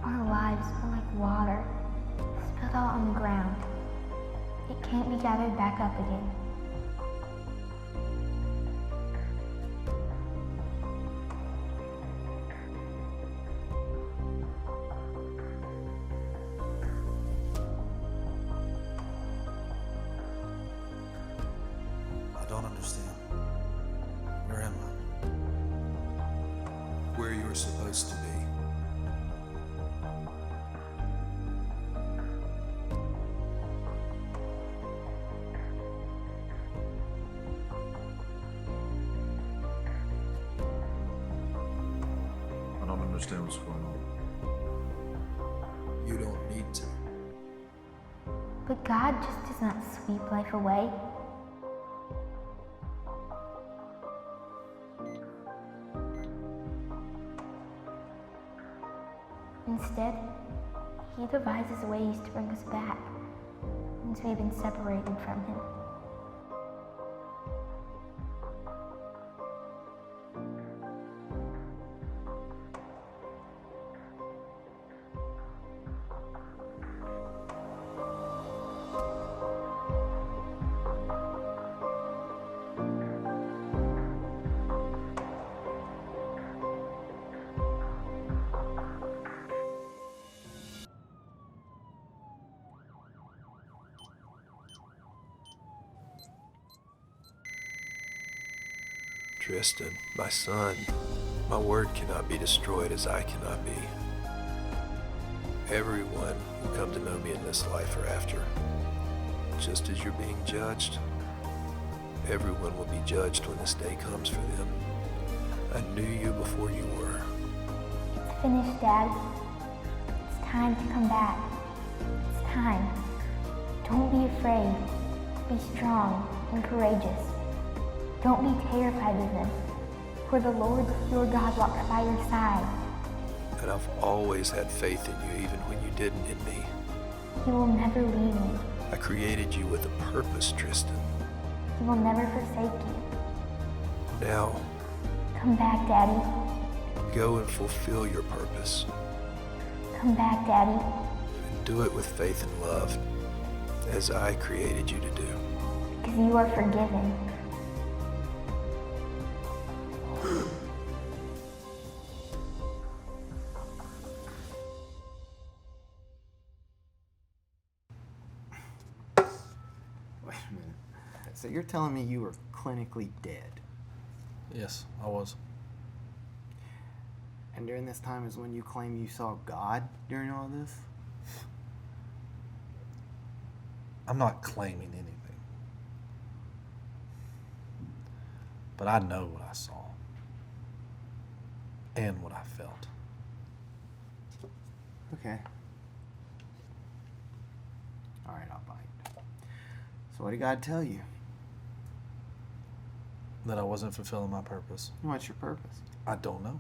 Our lives are like water, spilled out on the ground. It can't be gathered back up again.
I don't understand. Where am I? Where you're supposed to be.
I don't understand what's going on.
You don't need to.
But God just does not sweep life away. Instead, He devises ways to bring us back once we have been separated from Him.
Tristan, my son, my word cannot be destroyed as I cannot be. Everyone will come to know me in this life or after. Just as you're being judged, everyone will be judged when this day comes for them. I knew you before you were.
It's finished, Dad. It's time to come back. It's time. Don't be afraid. Be strong and courageous. Don't be terrified of them, for the Lord your God walks by your side.
And I've always had faith in you even when you didn't in me.
He will never leave you.
I created you with a purpose, Tristan.
He will never forsake you.
Now,
Come back, Daddy.
go and fulfill your purpose.
Come back, Daddy.
And do it with faith and love, as I created you to do.
Because you are forgiven.
Wait a minute. So you're telling me you were clinically dead?
Yes, I was.
And during this time is when you claim you saw God during all this?
I'm not claiming anything. But I know what I saw. And what I felt.
Okay. Alright, I'll bite. So what did God tell you?
That I wasn't fulfilling my purpose.
What's your purpose?
I don't know.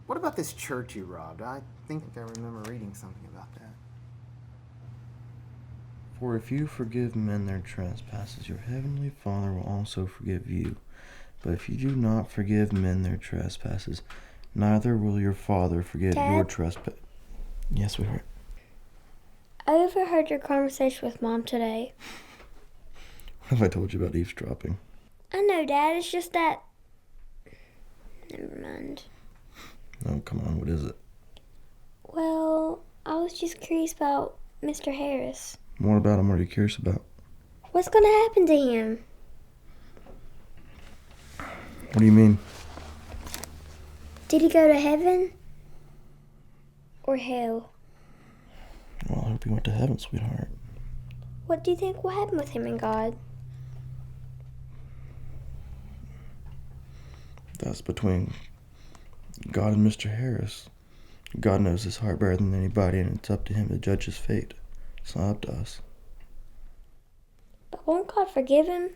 What about this church you robbed? I think I remember reading something about that.
For if you forgive men their trespasses, your heavenly Father will also forgive you. But if you do not forgive men their trespasses, neither will your Father forgive your
Dad?
trespass. Yes, sweetheart.
I overheard your conversation with Mom today.
What have I told you about eavesdropping?
I know, Dad. It's just that... Never mind.
Oh, come on. What is it?
Well, I was just curious about Mr. Harris.
What about him? What are you curious about?
What's gonna happen to him?
What do you mean?
Did he go to heaven? Or hell?
Well, I hope he went to heaven, sweetheart.
What do you think will happen with him and God?
That's between God and Mr. Harris. God knows his heart better than anybody, and it's up to him to judge his fate. It's not up to us.
But won't God forgive him?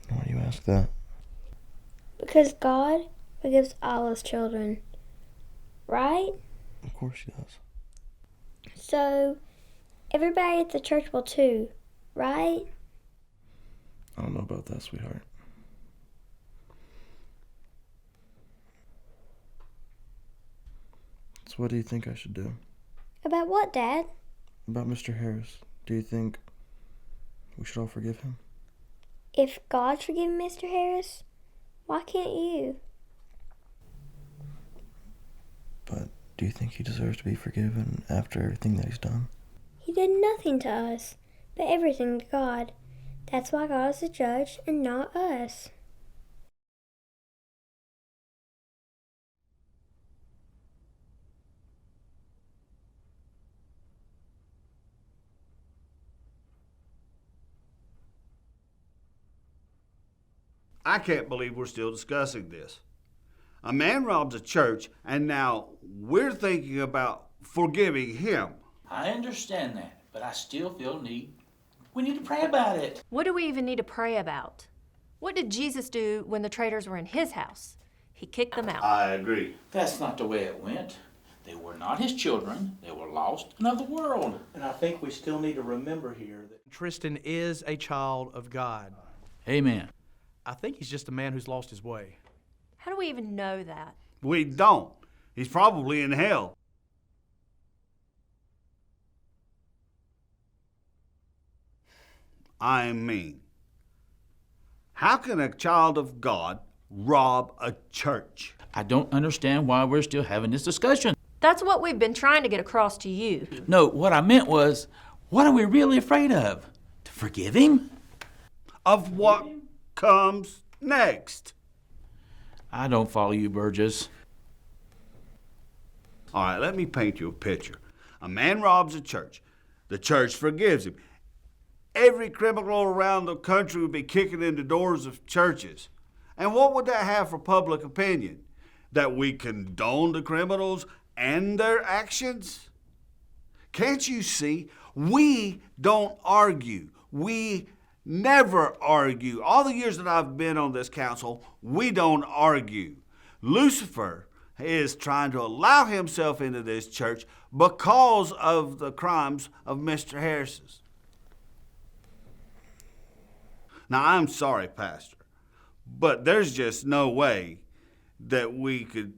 Why do you ask that?
Because God forgives all his children. Right?
Of course he does.
So, everybody at the church will too, right?
I don't know about that, sweetheart. So what do you think I should do?
About what, Dad?
About Mr. Harris. Do you think we should all forgive him?
If God's forgiven Mr. Harris, why can't you?
But do you think he deserves to be forgiven after everything that he's done?
He did nothing to us, but everything to God. That's why God is the judge and not us.
I can't believe we're still discussing this. A man robs a church, and now we're thinking about forgiving him.
I understand that, but I still feel we need to pray about it.
What do we even need to pray about? What did Jesus do when the traitors were in his house? He kicked them out.
I agree.
That's not the way it went. They were not his children. They were lost and of the world.
And I think we still need to remember here that Tristan is a child of God.
Amen.
I think he's just a man who's lost his way.
How do we even know that?
We don't. He's probably in hell. I mean, how can a child of God rob a church?
I don't understand why we're still having this discussion.
That's what we've been trying to get across to you.
No, what I meant was, what are we really afraid of? To forgive him?
Of what comes next?
I don't follow you, Burgess.
All right, let me paint you a picture. A man robs a church. The church forgives him. Every criminal around the country would be kicking in the doors of churches. And what would that have for public opinion? That we condone the criminals and their actions? Can't you see? We don't argue. We never argue. All the years that I've been on this council, we don't argue. Lucifer is trying to allow himself into this church because of the crimes of Mr. Harris's. Now, I'm sorry, Pastor, but there's just no way that we could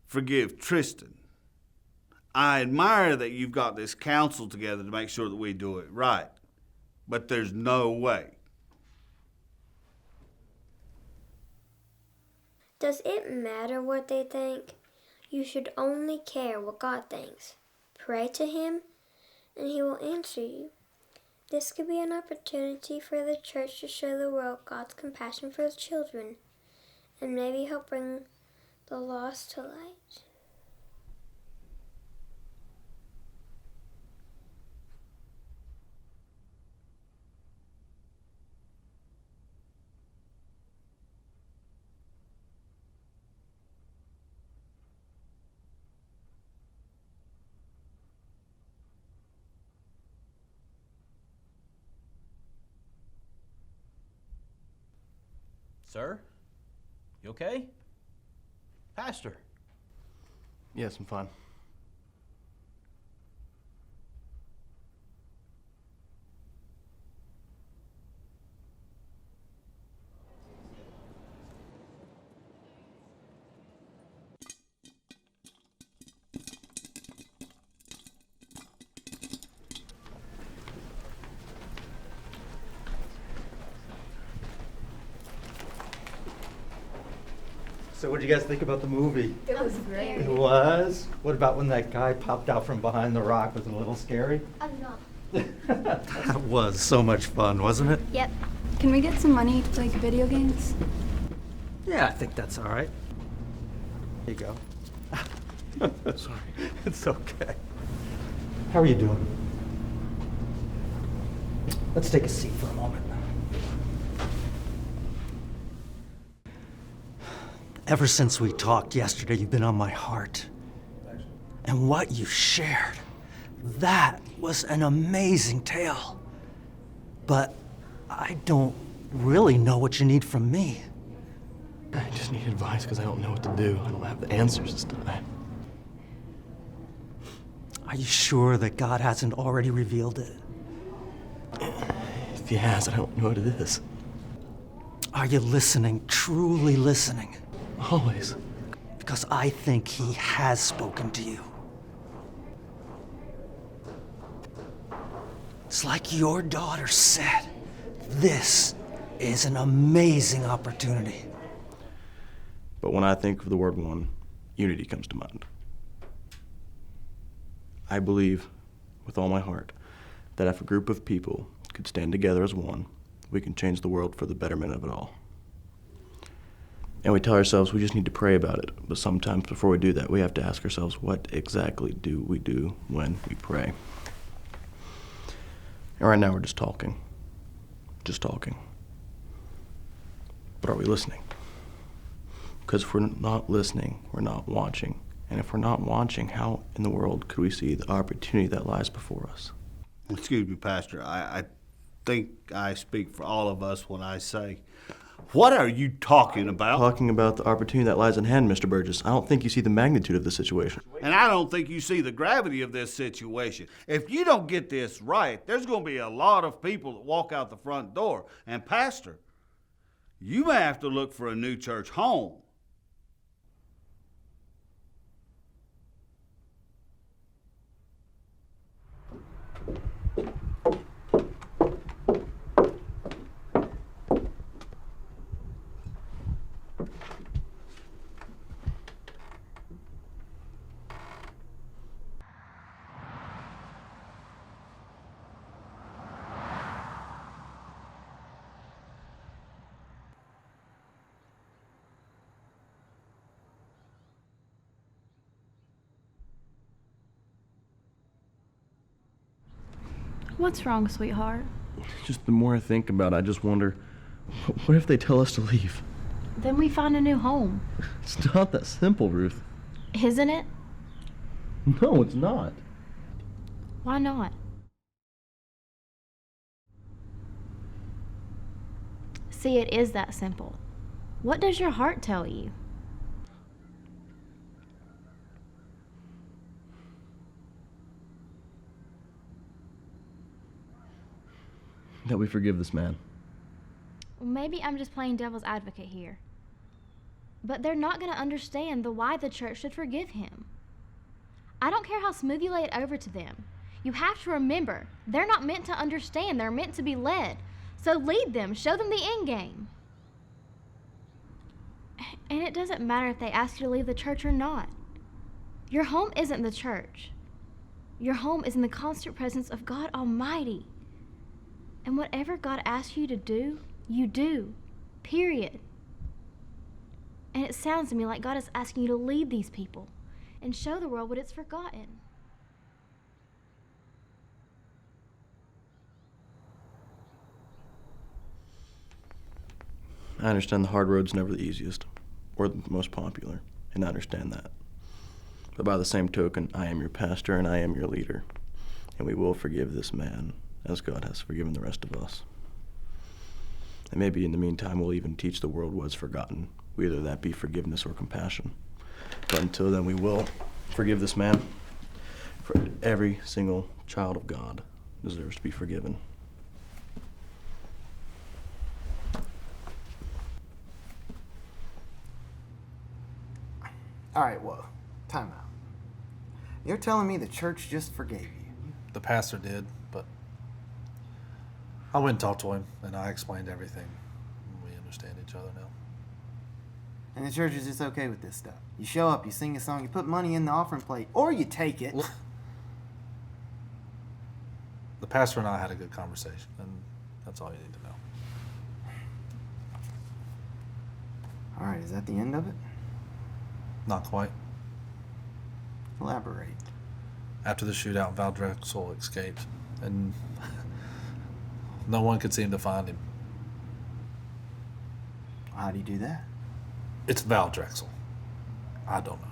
forgive Tristian. I admire that you've got this council together to make sure that we do it right, but there's no way.
Does it matter what they think? You should only care what God thinks. Pray to Him, and He will answer you. This could be an opportunity for the church to show the world God's compassion for His children, and maybe help bring the lost to light.
Sir? You okay? Pastor?
Yes, I'm fine.
So what did you guys think about the movie?
It was great.
It was? What about when that guy popped out from behind the rock? Was it a little scary?
I'm not.
That was so much fun, wasn't it?
Yep. Can we get some money to play video games?
Yeah, I think that's all right. Here you go. Sorry. It's okay. How are you doing? Let's take a seat for a moment. Ever since we talked yesterday, you've been on my heart. And what you shared, that was an amazing tale. But I don't really know what you need from me.
I just need advice because I don't know what to do. I don't have the answers this time.
Are you sure that God hasn't already revealed it?
If he has, I don't know what it is.
Are you listening, truly listening?
Always.
Because I think he has spoken to you. It's like your daughter said, this is an amazing opportunity.
But when I think of the word one, unity comes to mind. I believe with all my heart that if a group of people could stand together as one, we can change the world for the betterment of it all. And we tell ourselves we just need to pray about it. But sometimes before we do that, we have to ask ourselves, what exactly do we do when we pray? And right now we're just talking. Just talking. But are we listening? Because if we're not listening, we're not watching. And if we're not watching, how in the world could we see the opportunity that lies before us?
Excuse me, Pastor. I think I speak for all of us when I say, what are you talking about?
Talking about the opportunity that lies in hand, Mr. Burgess. I don't think you see the magnitude of the situation.
And I don't think you see the gravity of this situation. If you don't get this right, there's going to be a lot of people that walk out the front door. And Pastor, you may have to look for a new church home.
What's wrong, sweetheart?
Just the more I think about it, I just wonder, what if they tell us to leave?
Then we find a new home.
It's not that simple, Ruth.
Isn't it?
No, it's not.
Why not? See, it is that simple. What does your heart tell you?
That we forgive this man.
Well, maybe I'm just playing devil's advocate here. But they're not going to understand the why the church should forgive him. I don't care how smooth you lay it over to them. You have to remember, they're not meant to understand. They're meant to be led. So lead them. Show them the end game. And it doesn't matter if they ask you to leave the church or not. Your home isn't the church. Your home is in the constant presence of God Almighty. And whatever God asks you to do, you do. Period. And it sounds to me like God is asking you to lead these people and show the world what it's forgotten.
I understand the hard road's never the easiest or the most popular, and I understand that. But by the same token, I am your pastor and I am your leader, and we will forgive this man as God has forgiven the rest of us. And maybe in the meantime, we'll even teach the world what is forgotten, whether that be forgiveness or compassion. But until then, we will forgive this man, for every single child of God deserves to be forgiven.
All right, well, time out. You're telling me the church just forgave you?
The pastor did, but I went and talked to him, and I explained everything. We understand each other now.
And the church is just okay with this stuff. You show up, you sing a song, you put money in the offering plate, or you take it.
The pastor and I had a good conversation, and that's all you need to know.
All right, is that the end of it?
Not quite.
Elaborate.
After the shootout, Val Drexel escaped, and no one could seem to find him.
How'd he do that?
It's Val Drexel. I don't know.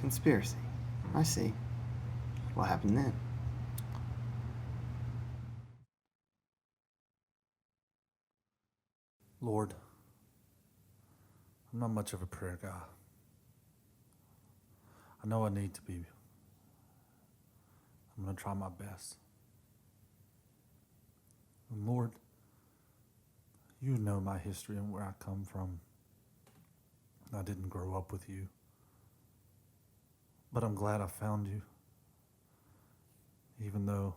Conspiracy. I see. What happened then?
Lord, I'm not much of a prayer guy. I know I need to be. I'm going to try my best. And Lord, you know my history and where I come from. I didn't grow up with you. But I'm glad I found you. Even though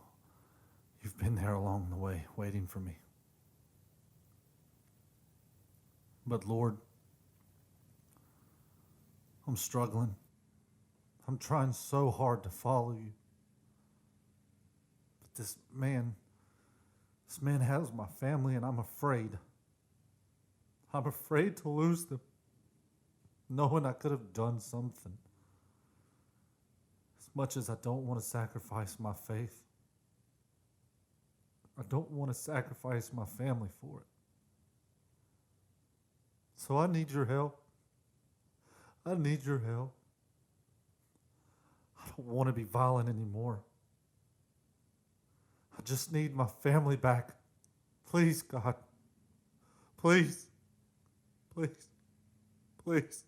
you've been there along the way, waiting for me. But Lord, I'm struggling. I'm trying so hard to follow you. But this man has my family, and I'm afraid. I'm afraid to lose them, knowing I could have done something. As much as I don't want to sacrifice my faith, I don't want to sacrifice my family for it. So I need your help. I need your help. I don't want to be violent anymore. I just need my family back. Please, God. Please. Please. Please.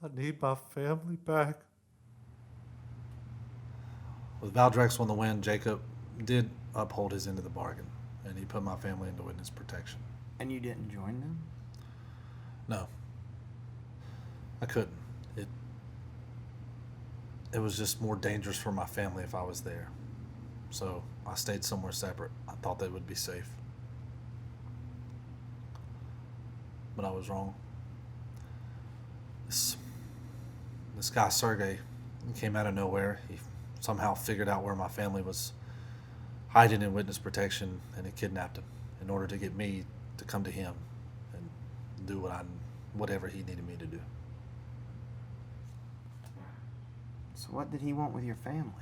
I need my family back. With Val Drexel in the wind, Jacob did uphold his end of the bargain, and he put my family into witness protection.
And you didn't join them?
No. I couldn't. It was just more dangerous for my family if I was there. So I stayed somewhere separate. I thought they would be safe. But I was wrong. This guy, Sergey, came out of nowhere. He somehow figured out where my family was hiding in witness protection, and he kidnapped him in order to get me to come to him and do whatever he needed me to do.
So what did he want with your family?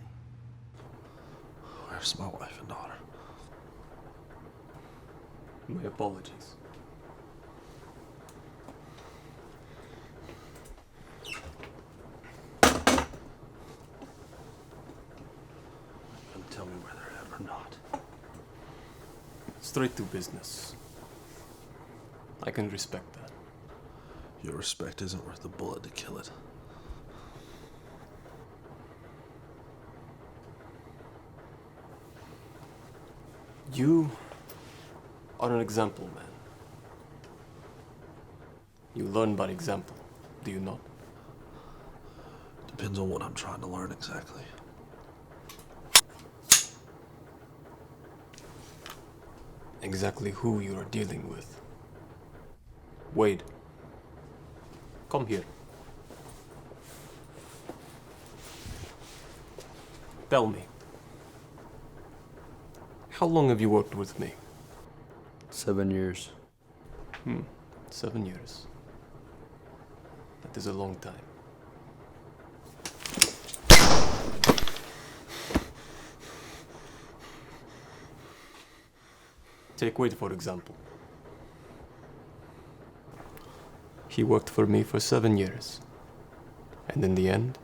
Where's my wife and daughter?
My apologies.
And tell me where they're at or not.
Straight to business. I can respect that.
Your respect isn't worth a bullet to kill it.
You are an example, man. You learn by example, do you not?
Depends on what I'm trying to learn exactly.
Exactly who you are dealing with. Wade, come here. Tell me, how long have you worked with me?
7 years.
7 years. That is a long time. Take Wade for example. He worked for me for 7 years, and in the end,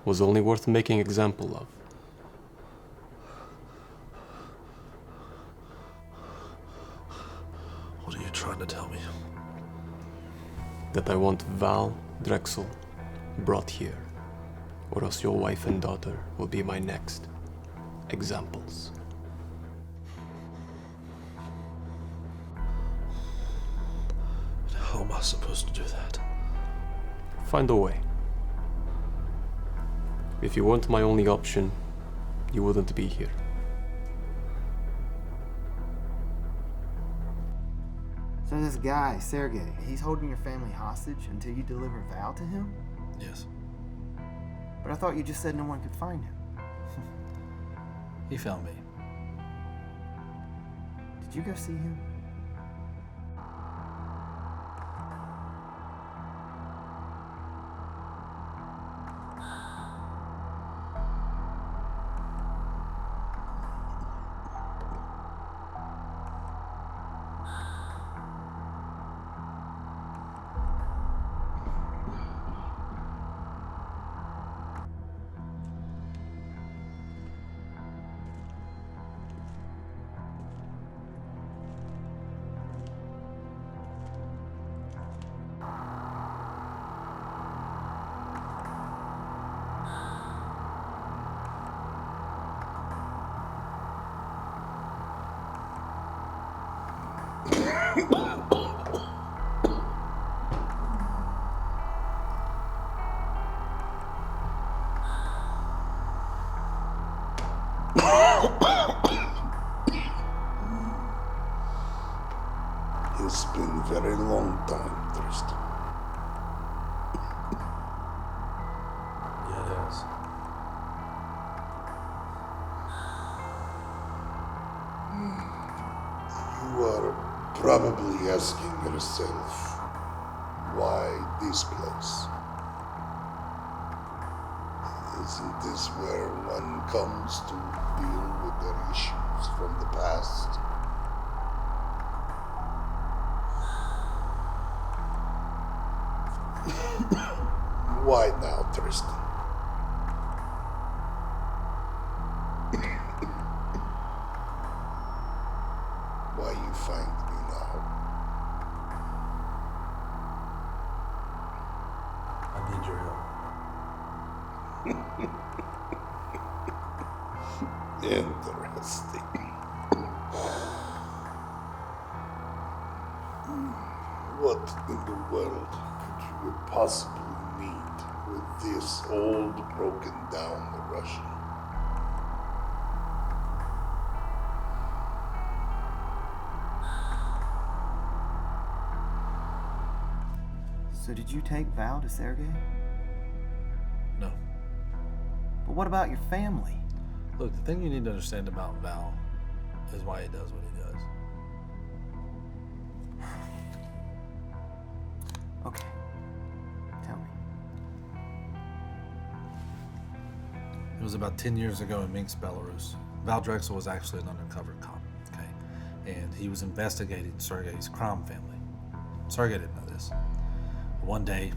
was only worth making example of.
What are you trying to tell me?
That I want Val Drexel brought here, or else your wife and daughter will be my next examples.
How am I supposed to do that?
Find a way. If you weren't my only option, you wouldn't be here.
So this guy, Sergey, he's holding your family hostage until you deliver Val to him?
Yes.
But I thought you just said no one could find him.
He found me.
Did you go see him?
It's been a very long time, Tristian.
Yeah, it has.
You are probably asking yourself, why this place? Isn't this where one comes to deal with their issues from the past? Why now, Tristian? Why you find me now?
I need your help.
Interesting. What in the world could you possibly need with this old, broken down Russian?
So did you take Val to Sergey?
No.
But what about your family?
Look, the thing you need to understand about Val is why he does what he does.
Okay. Tell me.
It was about 10 years ago in Minsk, Belarus. Val Drexel was actually an undercover cop, okay? And he was investigating Sergey's crime family. Sergey didn't know this. But one day,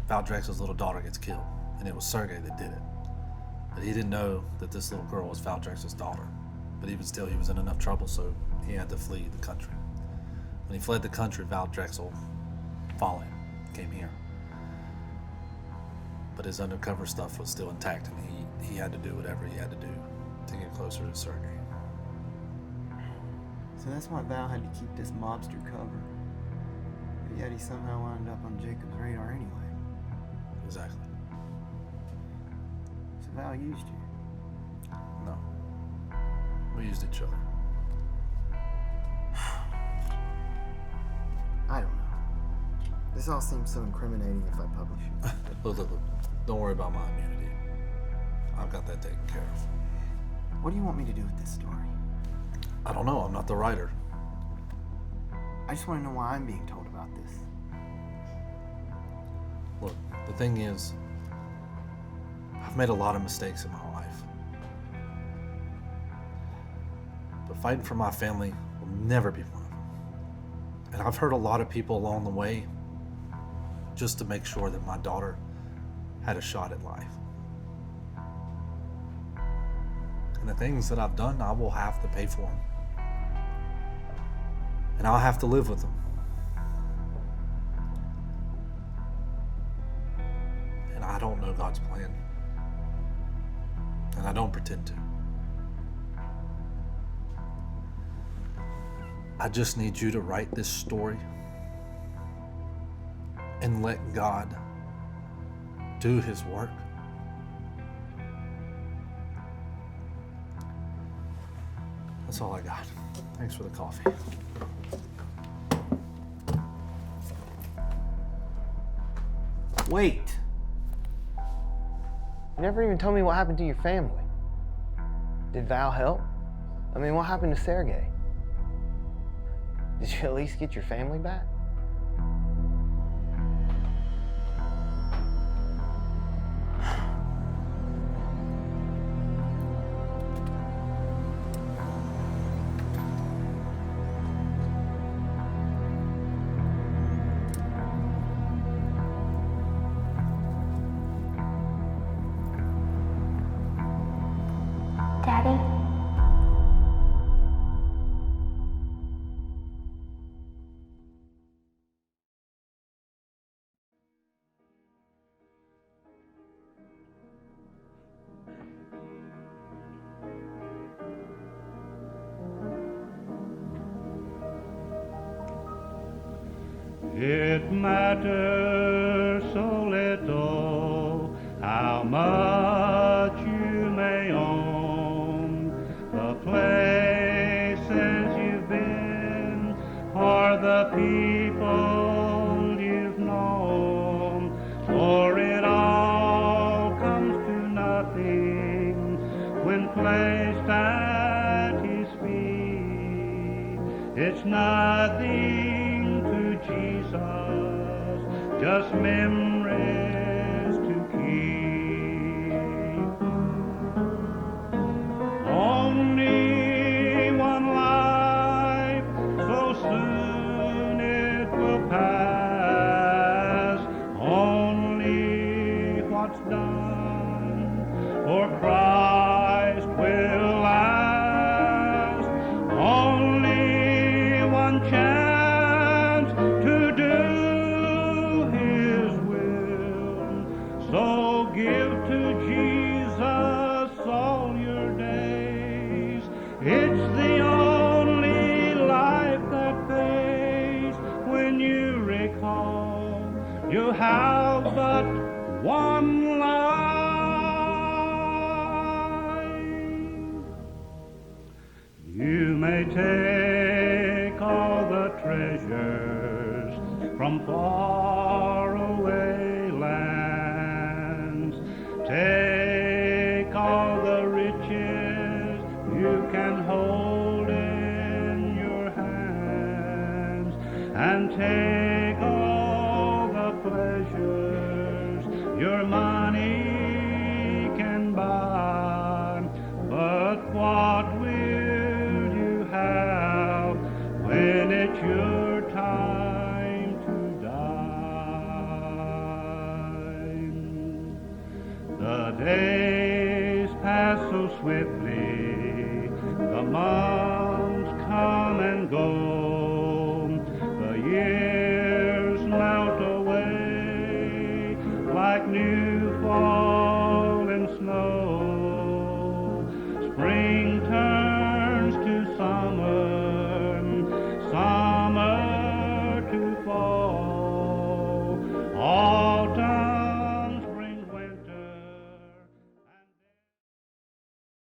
Val Drexel's little daughter gets killed, and it was Sergey that did it. But he didn't know that this little girl was Val Drexel's daughter. But even still, he was in enough trouble, so he had to flee the country. When he fled the country, Val Drexel followed him, came here. But his undercover stuff was still intact, and he had to do whatever he had to do to get closer to Sergey.
So that's why Val had to keep this mobster covered. But yet he somehow wound up on Jacob's radar anyway.
Exactly.
So Val used you.
No. We used each other.
I don't know. This all seems so incriminating if I publish it.
Look. Don't worry about my immunity. I've got that taken care of.
What do you want me to do with this story?
I don't know. I'm not the writer.
I just want to know why I'm being told about this.
Look, the thing is, I've made a lot of mistakes in my life. But fighting for my family will never be one of them. And I've hurt a lot of people along the way just to make sure that my daughter had a shot at life. And the things that I've done, I will have to pay for them. And I'll have to live with them. And I don't know God's plan. And I don't pretend to. I just need you to write this story and let God do His work. That's all I got. Thanks for the coffee.
Wait! You never even told me what happened to your family. Did Val help? I mean, what happened to Sergey? Did you at least get your family back?
Daddy?
It matters so little how much you may own, the places you've been, or the people you've known, for it all comes to nothing when placed at His feet. It's nothing to Jesus, just memories to keep. Only one life, so soon it will pass. Only what's done for Christ will last. Only one chance to do His will. So give to Jesus all your days. It's the only life that pays. When you recall you have but one life. You may take all the treasures from far away lands. Take all the riches you can hold in your hands, and take all the pleasures your money can buy. But what will you have when it's your time to die? The days pass so swiftly, the months come and go.